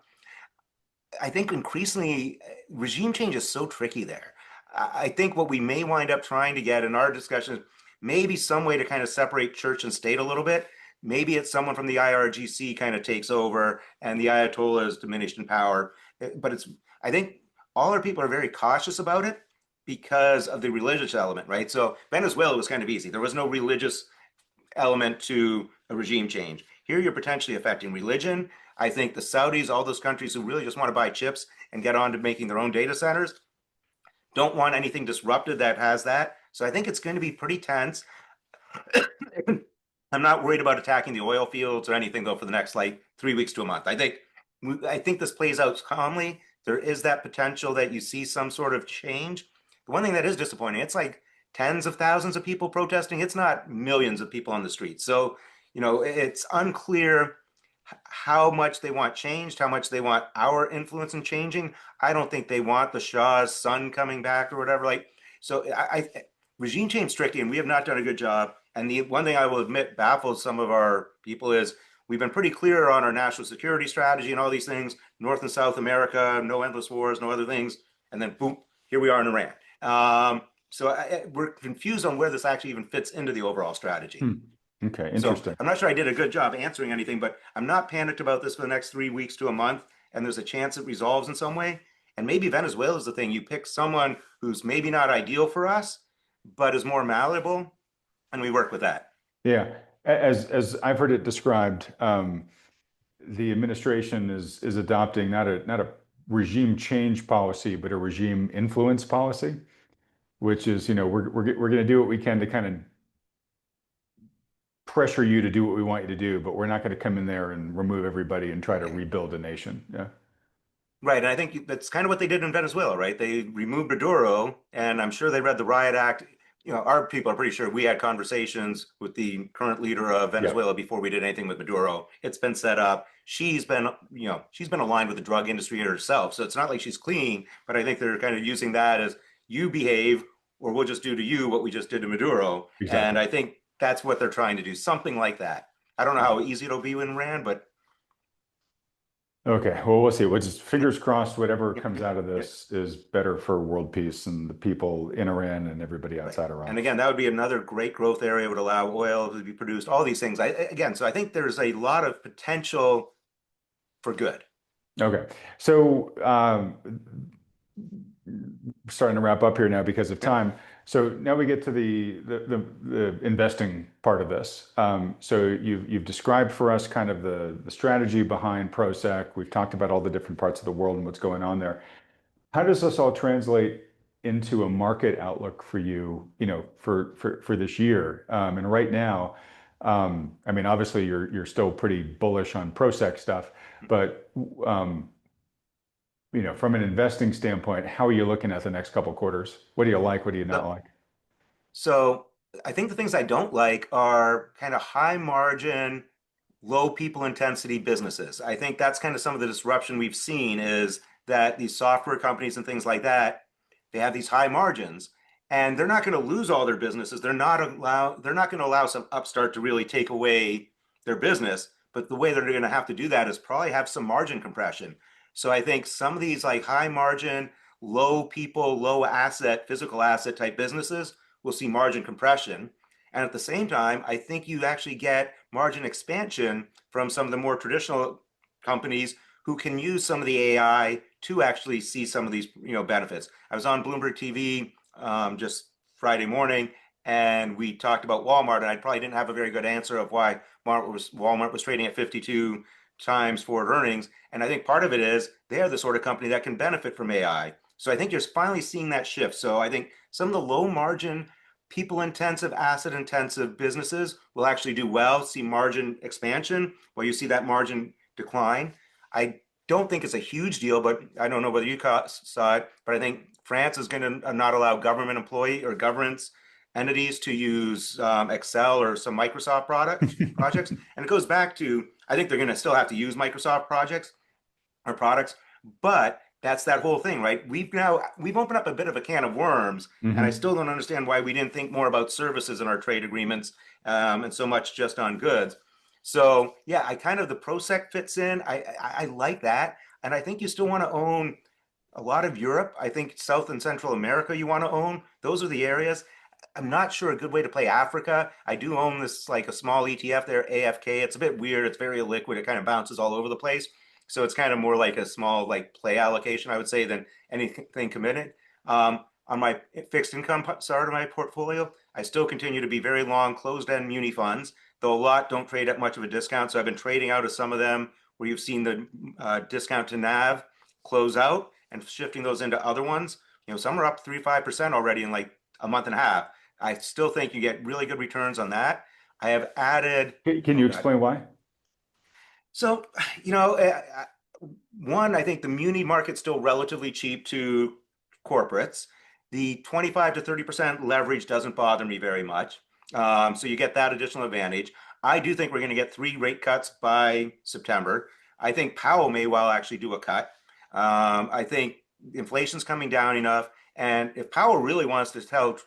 I think increasingly regime change is so tricky there. I think what we may wind up trying to get in our discussions, maybe some way to kind of separate church and state a little bit. Maybe it's someone from the IRGC kind of takes over and the Ayatollah is diminished in power. But I think all our people are very cautious about it because of the religious element, right? So Venezuela was kind of easy. There was no religious element to a regime change. Here you're potentially affecting religion. I think the Saudis, all those countries who really just want to buy chips and get on to making their own data centers, don't want anything disrupted that has that. So I think it's going to be pretty tense. I'm not worried about attacking the oil fields or anything though for the next like 3 weeks to a month. I think this plays out calmly. There is that potential that you see some sort of change. The one thing that is disappointing, it's like tens of thousands of people protesting. It's not millions of people on the streets. So, it's unclear how much they want changed, how much they want our influence in changing. I don't think they want the Shah's son coming back or whatever. Like, so regime change is tricky, and we have not done a good job. And the one thing I will admit baffles some of our people is we've been pretty clear on our national security strategy and all these things, North and South America, no endless wars, no other things. And then boom, here we are in Iran. So we're confused on where this actually even fits into the overall strategy. Hmm. Okay, So interesting. I'm not sure I did a good job answering anything, but I'm not panicked about this for the next 3 weeks to a month. And there's a chance it resolves in some way. And maybe Venezuela is the thing. You pick someone who's maybe not ideal for us, but is more malleable, and we work with that. Yeah, as I've heard it described, the administration is adopting not a regime change policy, but a regime influence policy, which is, we're going to do what we can to kind of pressure you to do what we want you to do, but we're not going to come in there and remove everybody and try to rebuild a nation. Yeah. Right. And I think that's kind of what they did in Venezuela, right? They removed Maduro, and I'm sure they read the Riot Act. Our people are pretty sure we had conversations with the current leader of Yeah, Venezuela before we did anything with Maduro. It's been set up. She's been aligned with the drug industry herself. So it's not like she's clean, but I think they're kind of using that as you behave or we'll just do to you what we just did to Maduro. And exactly. I think that's what they're trying to do, something like that. I don't know how easy it'll be when Iran, but Okay, well, we'll see. We'll just fingers crossed whatever comes out of yeah. this is better for world peace and the people in Iran and everybody Right. outside Iran. And again, that would be another great growth area, would allow oil to be produced, all these things. So I think there's a lot of potential for good. Okay, so starting to wrap up here now because of Yep. time. So now we get to the investing part of this. So you've described for us kind of the strategy behind ProSec. We've talked about all the different parts of the world and what's going on there. How does this all translate into a market outlook for you, for this year? And right now, I mean, obviously you're still pretty bullish on ProSec stuff, but from an investing standpoint, how are you looking at the next couple of quarters? What do you like? What do you not So, like? so I think the things I don't like are kind of high margin, low people intensity businesses. I think that's kind of some of the disruption we've seen is that these software companies and things like that, they have these high margins and they're not going to lose all their businesses. They're not going to allow some upstart to really take away their business, but the way they're going to have to do that is probably have some margin compression. So I think some of these like high margin, low people, low asset, physical asset type businesses will see margin compression. And at the same time, I think you actually get margin expansion from some of the more traditional companies who can use some of the AI to actually see some of these benefits. I was on Bloomberg TV just Friday morning, and we talked about Walmart, and I probably didn't have a very good answer of why Walmart was trading at 52 times forward earnings. And I think part of it is they are the sort of company that can benefit from AI. So I think you're finally seeing that shift. So I think some of the low margin people intensive, asset intensive businesses will actually do well, see margin expansion while you see that margin decline. I don't think it's a huge deal, but I don't know whether you saw it, but I think France is going to not allow government employee or governance entities to use Excel or some Microsoft projects. And it goes back to, I think they're going to still have to use Microsoft projects or products, but that's that whole thing, right? We've opened up a bit of a can of worms, and I Hmm. still don't understand why we didn't think more about services in our trade agreements, and so much just on goods. So yeah, I kind of the ProSec fits in. I like that, and I think you still want to own a lot of Europe. I think South and Central America you want to own. Those are the areas. I'm not sure a good way to play Africa. I do own this like a small ETF there, AFK. It's a bit weird. It's very illiquid. It kind of bounces all over the place. So it's kind of more like a small like play allocation, I would say, than anything committed. On my fixed income side of my portfolio, I still continue to be very long closed-end muni funds, though a lot don't trade at much of a discount. So I've been trading out of some of them where you've seen the discount to NAV close out and shifting those into other ones. Some are up 3-5% already in like a month and a half. I still think you get really good returns on that. I have added, Can oh you God. explain why? So, you know, uh, one, I think the muni market's still relatively cheap to corporates. The 25 to 30% leverage doesn't bother me very much. So you get that additional advantage. I do think we're going to get 3 rate cuts by September. I think Powell may well actually do a cut. I think inflation's coming down enough. And if Powell really wants to tell,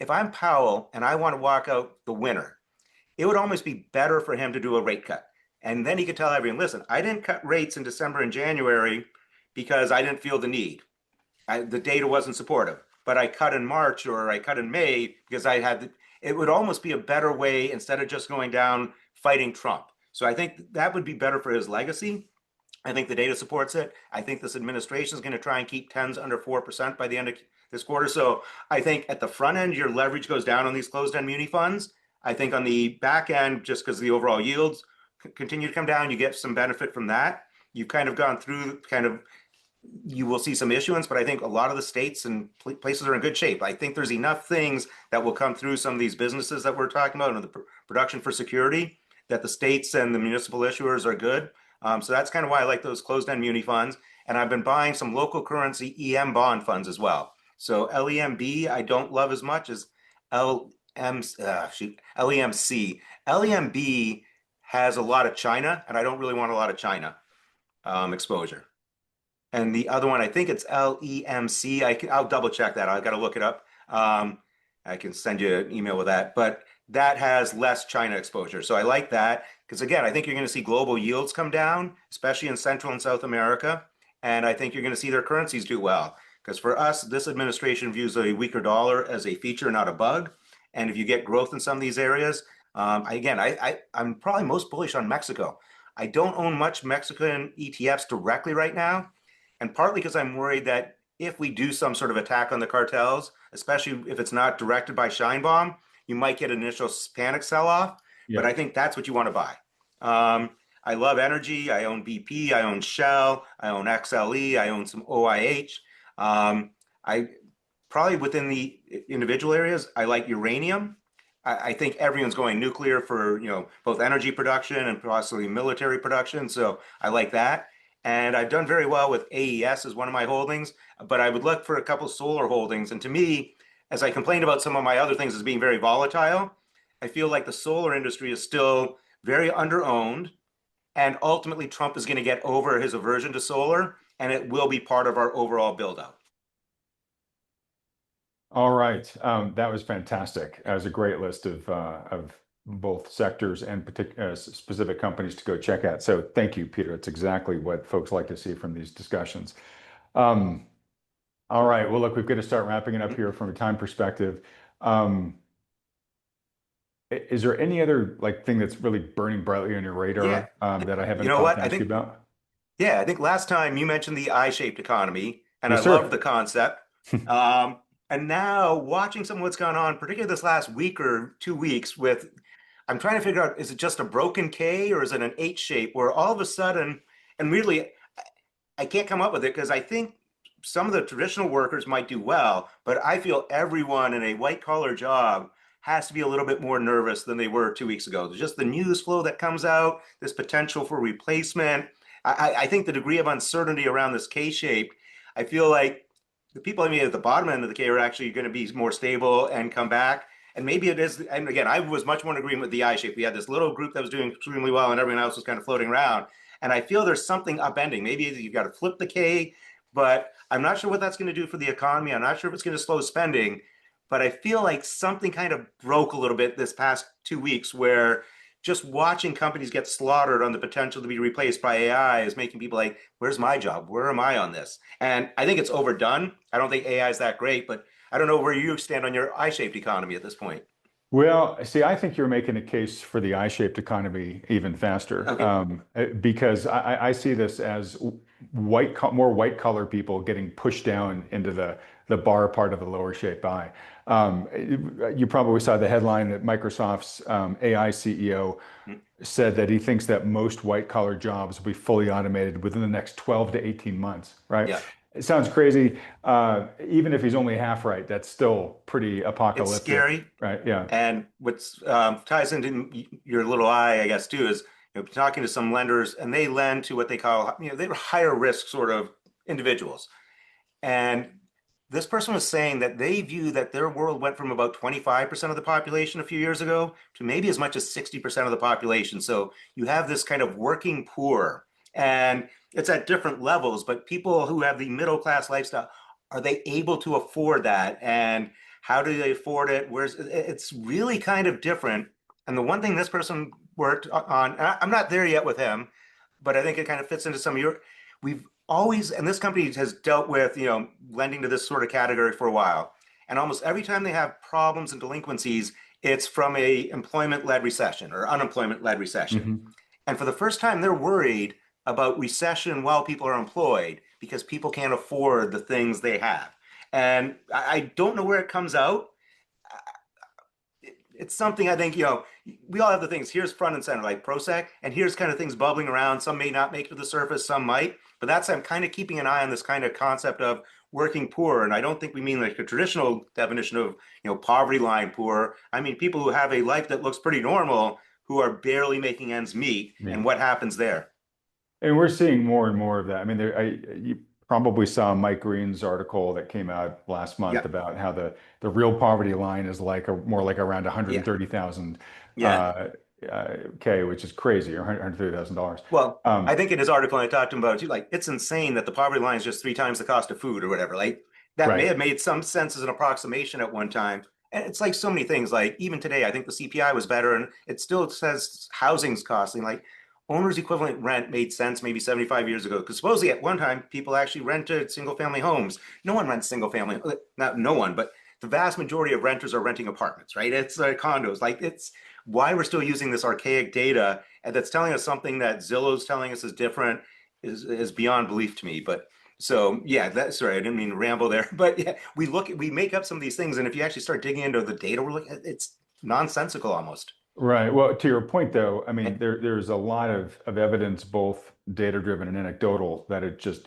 if I'm Powell and I want to walk out the winner, it would almost be better for him to do a rate cut. And then he could tell everyone, listen, I didn't cut rates in December and January because I didn't feel the need. The data wasn't supportive. But I cut in March or I cut in May because I had it would almost be a better way instead of just going down fighting Trump. So I think that would be better for his legacy. I think the data supports it. I think this administration is going to try and keep tens under 4% by the end of this quarter. So I think at the front end, your leverage goes down on these closed-end muni funds. I think on the back end, just because the overall yields continue to come down, you get some benefit from that. You've kind of gone through you will see some issuance, but I think a lot of the states and places are in good shape. I think there's enough things that will come through some of these businesses that we're talking about and the production for security that the states and the municipal issuers are good. So that's kind of why I like those closed-end muni funds. And I've been buying some local currency EM bond funds as well. So LEMB, I don't love as much as LEMC. LEMB has a lot of China, and I don't really want a lot of China exposure. And the other one, I think it's LEMC. I'll double check that. I got to look it up. I can send you an email with that. But that has less China exposure. So I like that because, again, I think you're going to see global yields come down, especially in Central and South America. And I think you're going to see their currencies do well. Because for us, this administration views a weaker dollar as a feature, not a bug. And if you get growth in some of these areas, I'm probably most bullish on Mexico. I don't own much Mexican ETFs directly right now. And partly because I'm worried that if we do some sort of attack on the cartels, especially if it's not directed by Scheinbaum, you might get an initial panic sell-off. Yeah. But I think that's what you want to buy. I love energy. I own BP. I own Shell. I own XLE. I own some OIH. I probably within the individual areas, I like uranium. I think everyone's going nuclear for both energy production and possibly military production. So I like that. And I've done very well with AES as one of my holdings, but I would look for a couple solar holdings. And to me, as I complained about some of my other things as being very volatile, I feel like the solar industry is still very underowned. And ultimately, Trump is going to get over his aversion to solar, and it will be part of our overall build-out. All right. That was fantastic. That was a great list of both sectors and specific companies to go check out. So thank you, Peter. It's exactly what folks like to see from these discussions. All right. Well, look, we've got to start wrapping it up here from a time perspective. Is there any other thing that's really burning brightly on your radar that I haven't thought to ask you about? Yeah, I think last time you mentioned the I-shaped economy, and Yes, I sir. love the concept. And now watching some of what's gone on, particularly this last week or 2 weeks I'm trying to figure out, is it just a broken K or is it an H shape where all of a sudden, and really, I can't come up with it because I think some of the traditional workers might do well, but I feel everyone in a white collar job has to be a little bit more nervous than they were 2 weeks ago. There's just the news flow that comes out, this potential for replacement. I think the degree of uncertainty around this K shape, I feel like the people at the bottom end of the K are actually going to be more stable and come back. And maybe it is, and again, I was much more in agreement with the I shape. We had this little group that was doing extremely well and everyone else was kind of floating around. And I feel there's something upending. Maybe you've got to flip the K, but I'm not sure what that's going to do for the economy. I'm not sure if it's going to slow spending, but I feel like something kind of broke a little bit this past 2 weeks where just watching companies get slaughtered on the potential to be replaced by AI is making people like, where's my job? Where am I on this? And I think it's overdone. I don't think AI is that great, but I don't know where you stand on your I-shaped economy at this point. Well, see, I think you're making a case for the I-shaped economy even faster, because I see this as more white collar people getting pushed down into the bar part of the lower shape I. You probably saw the headline that Microsoft's AI CEO said that he thinks that most white collar jobs will be fully automated within the next 12 to 18 months, right? Yeah. It sounds crazy. Even if he's only half right, that's still pretty apocalyptic. It's scary. Right, yeah. And what ties into your little I guess, too, is talking to some lenders, and they lend to what they call, they're higher risk sort of individuals. And this person was saying that they view that their world went from about 25% of the population a few years ago to maybe as much as 60% of the population. So you have this kind of working poor, and it's at different levels, but people who have the middle class lifestyle, are they able to afford that? And how do they afford it? It's really kind of different. And the one thing this person worked on, and I'm not there yet with him, but I think it kind of fits into some of we've always, and this company has dealt with, lending to this sort of category for a while. And almost every time they have problems and delinquencies, It's from a employment-led recession or unemployment-led recession. Hmm. And for the first time, they're worried about recession while people are employed because people can't afford the things they have. And I don't know where it comes out. It's something I think, we all have the things. Here's front and center, like ProSec, and here's kind of things bubbling around. Some may not make it to the surface, some might. But I'm kind of keeping an eye on this kind of concept of working poor. And I don't think we mean like a traditional definition of, poverty line poor. I mean people who have a life that looks pretty normal, who are barely making ends meet, and Me. what happens there. And we're seeing more and more of that. I mean, you probably saw Mike Green's article that came out last month Yeah, about how the real poverty line is more like around yeah, 130,000 yeah. uh, K, which is crazy, or $130,000. Well, I Um, think in his article, I talked to him about too, like it's insane that the poverty line is just three times the cost of food or whatever. Like that may right. have made some sense as an approximation at one time. And it's like so many things. Like even today, I think the CPI was better, and it still says housing's costing. Like owner's equivalent rent made sense maybe 75 years ago because supposedly at one time people actually rented single family homes. No one rents single family, not no one, but the vast majority of renters are renting apartments, right? It's condos. Like it's why we're still using this archaic data and that's telling us something that Zillow's telling us is different is beyond belief to me. But so yeah, that's right. I didn't mean to ramble there, but yeah, we make up some of these things, and if you actually start digging into the data, we're looking, it's nonsensical almost. Right. Well, to your point, though, I mean, there's a lot of evidence, both data-driven and anecdotal, that it's just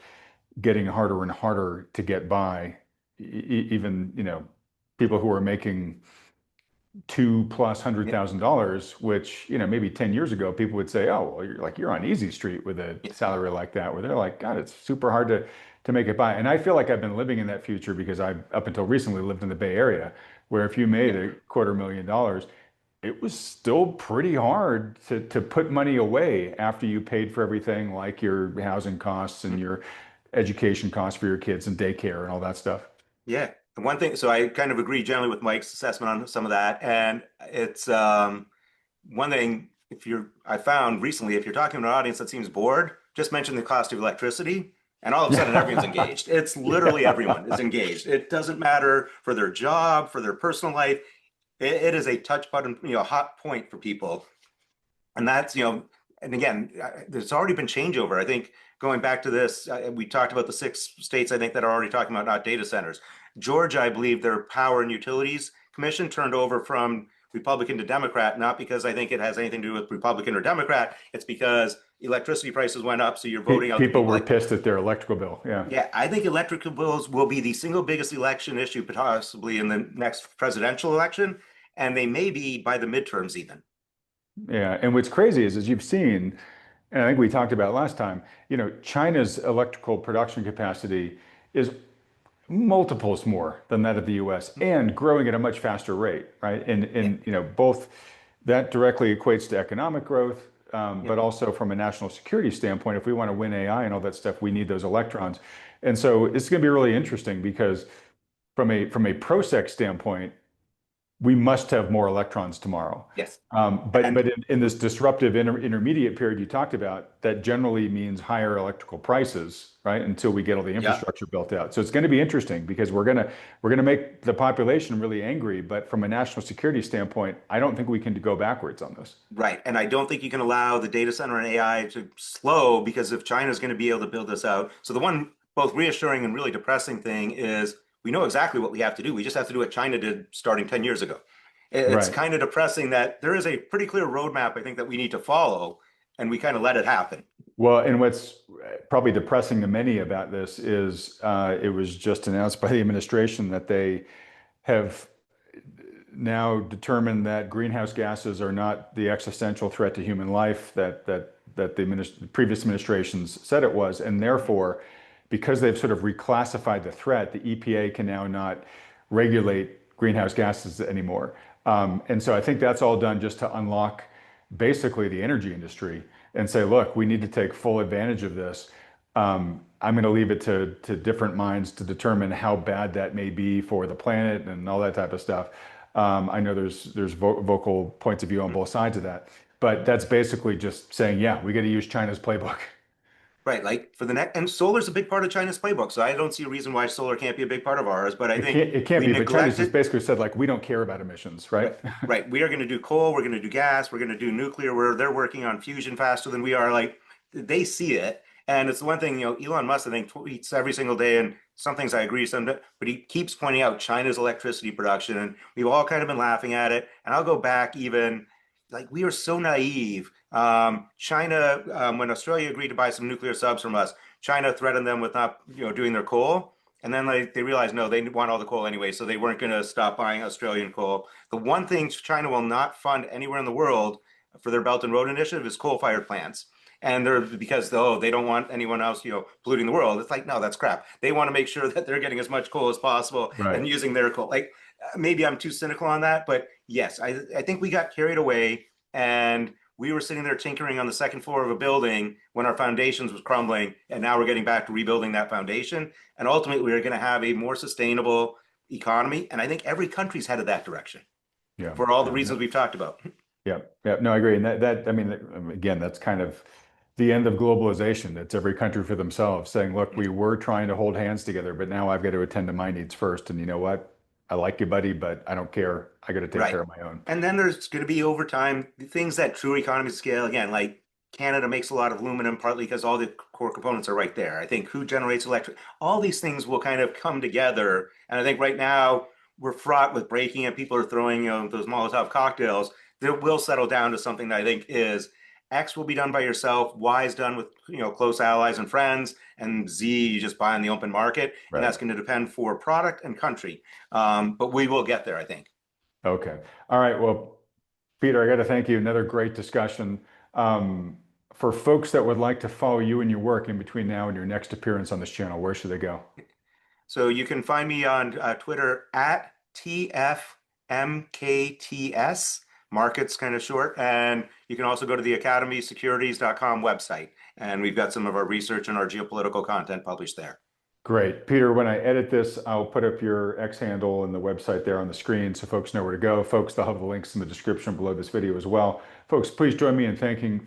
getting harder and harder to get by. Even, people who are making two plus hundred Yeah, thousand dollars, which, maybe 10 years ago, people would say, oh, well, you're on easy street with a yeah, salary like that, where they're like, God, it's super hard to make it by. And I feel like I've been living in that future because I've up until recently lived in the Bay Area, where if you made yeah. $250,000, it was still pretty hard to put money away after you paid for everything, like your housing costs and your education costs for your kids and daycare and all that stuff. Yeah. And one thing, so I kind of agree generally with Mike's assessment on some of that. And it's one thing, I found recently, if you're talking to an audience that seems bored, just mention the cost of electricity, and all of a sudden everyone's Yeah. engaged. It's literally everyone is Yeah. engaged. It doesn't matter for their job, for their personal life. It is a touch button, hot point for people. And that's, and again, there's already been changeover. I think going back to this, we talked about the six states, I think, that are already talking about not data centers. Georgia, I believe their Power and Utilities Commission turned over from Republican to Democrat, not because I think it has anything to do with Republican or Democrat. It's because electricity prices went up. So you're voting out the People people were like, pissed at their electrical bill. Yeah. yeah, I think electrical bills will be the single biggest election issue possibly in the next presidential election. And they may be by the midterms even. Yeah. And what's crazy is, as you've seen, and I think we talked about last time, China's electrical production capacity is multiples more than that of the US and growing at a much faster rate, right? Yeah, Both that directly equates to economic growth, yeah. but also from a national security standpoint, if we want to win AI and all that stuff, we need those electrons. And so it's going to be really interesting because from a ProSec standpoint, we must have more electrons tomorrow. Yes. But And in this disruptive intermediate period you talked about, that generally means higher electrical prices, right? Until we get all the yeah, infrastructure built out. So it's going to be interesting because we're gonna make the population really angry. But from a national security standpoint, I don't think we can go backwards on this. right. And I don't think you can allow the data center and AI to slow because if China's going to be able to build this out. So the one both reassuring and really depressing thing is we know exactly what we have to do. We just have to do what China did starting 10 years ago. It's Right. kind of depressing that there is a pretty clear roadmap, I think, that we need to follow, and we kind of let it happen. Well, and what's probably depressing to many about this is it was just announced by the administration that they have now determined that greenhouse gases are not the existential threat to human life that the previous administrations said it was, and therefore, because they've sort of reclassified the threat, the EPA can now not regulate greenhouse gases anymore. And so I think that's all done just to unlock basically the energy industry and say, look, we need to take full advantage of this. I'm going to leave it to different minds to determine how bad that may be for the planet and all that type of stuff. I know there's vocal points of view on both sides of that, but that's basically just saying, yeah, we got to use China's playbook. Right, like for the next, and solar is a big part of China's playbook. So I don't see a reason why solar can't be a big part of ours. But I think It can't we be, but China's just neglected. basically said like we don't care about emissions, right? Right, right. We are going to do coal. We're going to do gas. We're going to do nuclear. Where they're working on fusion faster than we are. Like they see it, and it's the one thing Elon Musk I think tweets every single day, and some things I agree, some, but he keeps pointing out China's electricity production, and we've all kind of been laughing at it. And I'll go back even like we are so naive. China, when Australia agreed to buy some nuclear subs from us, China threatened them with not doing their coal. And then they realized no, they want all the coal anyway, so they weren't going to stop buying Australian coal. The one thing China will not fund anywhere in the world for their Belt and Road Initiative is coal-fired plants. And they're because they don't want anyone else, polluting the world. It's like, no, that's crap. They want to make sure that they're getting as much coal as possible Right. and using their coal. Like maybe I'm too cynical on that, but yes, I think we got carried away and we were sitting there tinkering on the second floor of a building when our foundations was crumbling, and now we're getting back to rebuilding that foundation. And ultimately, we're going to have a more sustainable economy. And I think every country's headed that direction Yeah. for all the Yeah. reasons we've talked about. Yeah. Yeah. No, I agree. And I mean, again, that's kind of the end of globalization. It's every country for themselves saying, look, we were trying to hold hands together, but now I've got to attend to my needs first. And you know what? I like you, buddy, but I don't care. I got to take care Right. of my own. And then there's going to be over time things that true economies scale again, like Canada makes a lot of aluminum partly because all the core components are right there. I think who generates electric, all these things will kind of come together. And I think right now we're fraught with breaking and people are throwing, those Molotov cocktails that will settle down to something that I think is X will be done by yourself, Y is done with, close allies and friends, and Z you just buy on the open market. And Right. that's going to depend for product and country. But we will get there, I think. Okay. All right. Well, Peter, I got to thank you. Another great discussion. Um, for folks that would like to follow you and your work in between now and your next appearance on this channel, where should they go? So you can find me on Twitter at TFMKTS, markets kind of short. And you can also go to the academysecurities.com website. And we've got some of our research and our geopolitical content published there. Great. Peter, when I edit this, I'll put up your X handle and the website there on the screen so folks know where to go. Folks, they'll have the links in the description below this video as well. Folks, please join me in thanking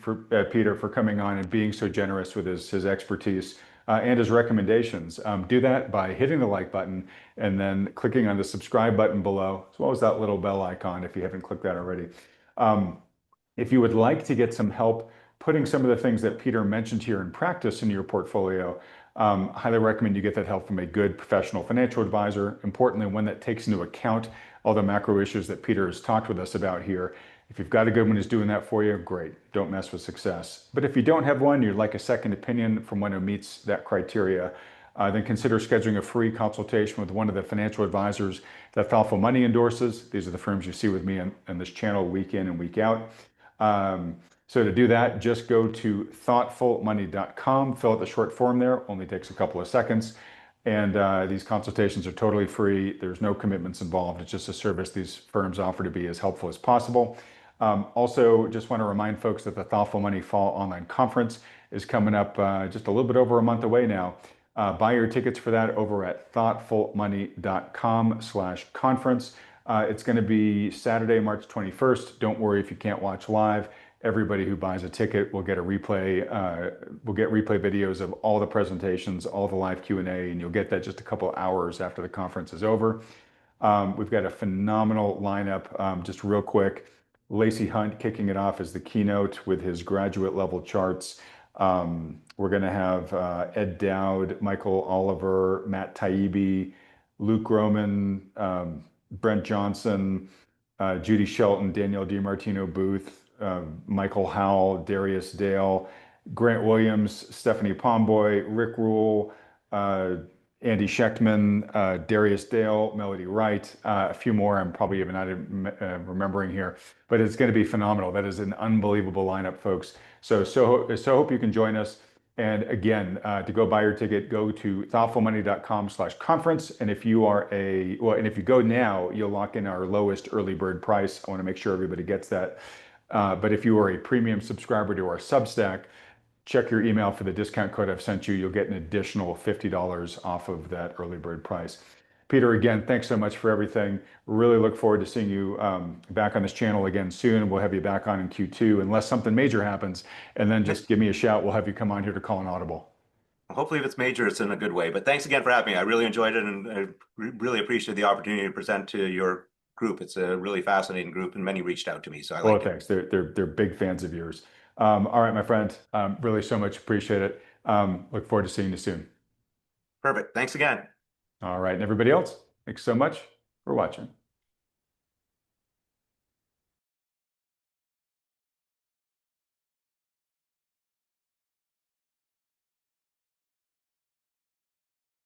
Peter for coming on and being so generous with his expertise and his recommendations. Do that by hitting the like button and then clicking on the subscribe button below, as well as that little bell icon if you haven't clicked that already. Um, if you would like to get some help putting some of the things that Peter mentioned here in practice in your portfolio, highly recommend you get that help from a good professional financial advisor. Importantly, one that takes into account all the macro issues that Peter has talked with us about here. If you've got a good one who's doing that for you, great. Don't mess with success. But if you don't have one, you'd like a second opinion from one who meets that criteria, then consider scheduling a free consultation with one of the financial advisors that Thoughtful Money endorses. These are the firms you see with me on this channel week in and week out. So to do that, just go to thoughtfulmoney.com, fill out the short form there, only takes a couple of seconds. And these consultations are totally free. There's no commitments involved. It's just a service these firms offer to be as helpful as possible. Also, just want to remind folks that the Thoughtful Money Fall Online Conference is coming up just a little bit over a month away now. Buy your tickets for that over at thoughtfulmoney.com/conference. It's going to be Saturday, March 21st. Don't worry if you can't watch live. Everybody who buys a ticket will get a replay. Will get replay videos of all the presentations, all the live Q&A, and you'll get that just a couple hours after the conference is over. We've got a phenomenal lineup. Just real quick, Lacey Hunt kicking it off as the keynote with his graduate level charts. We're going to have Ed Dowd, Michael Oliver, Matt Taibbi, Luke Roman, Brent Johnson, Judy Shelton, Danielle DiMartino Booth, Michael Howell, Darius Dale, Grant Williams, Stephanie Pomboy, Rick Rule, Andy Schechtman, Darius Dale, Melody Wright, a few more I'm probably even not remembering here, but it's going to be phenomenal. That is an unbelievable lineup, folks. So hope you can join us. And again, to go buy your ticket, go to thoughtfulmoney.com/conference. And if you are and if you go now, you'll lock in our lowest early bird price. I want to make sure everybody gets that. But if you are a premium subscriber to our Substack, check your email for the discount code I've sent you. You'll get an additional $50 off of that early bird price. Peter, again, thanks so much for everything. Really look forward to seeing you back on this channel again soon. We'll have you back on in Q2 unless something major happens. And then just give me a shout. We'll have you come on here to call an audible. Hopefully, if it's major, it's in a good way. But thanks again for having me. I really enjoyed it, and I really appreciate the opportunity to present to your group. It's a really fascinating group, and many reached out to me, so I Well, like it. thanks. They're big fans of yours. All right, my friend. Really so much appreciate it. Look forward to seeing you soon. Perfect. Thanks again. All right, and everybody else, thanks so much for watching.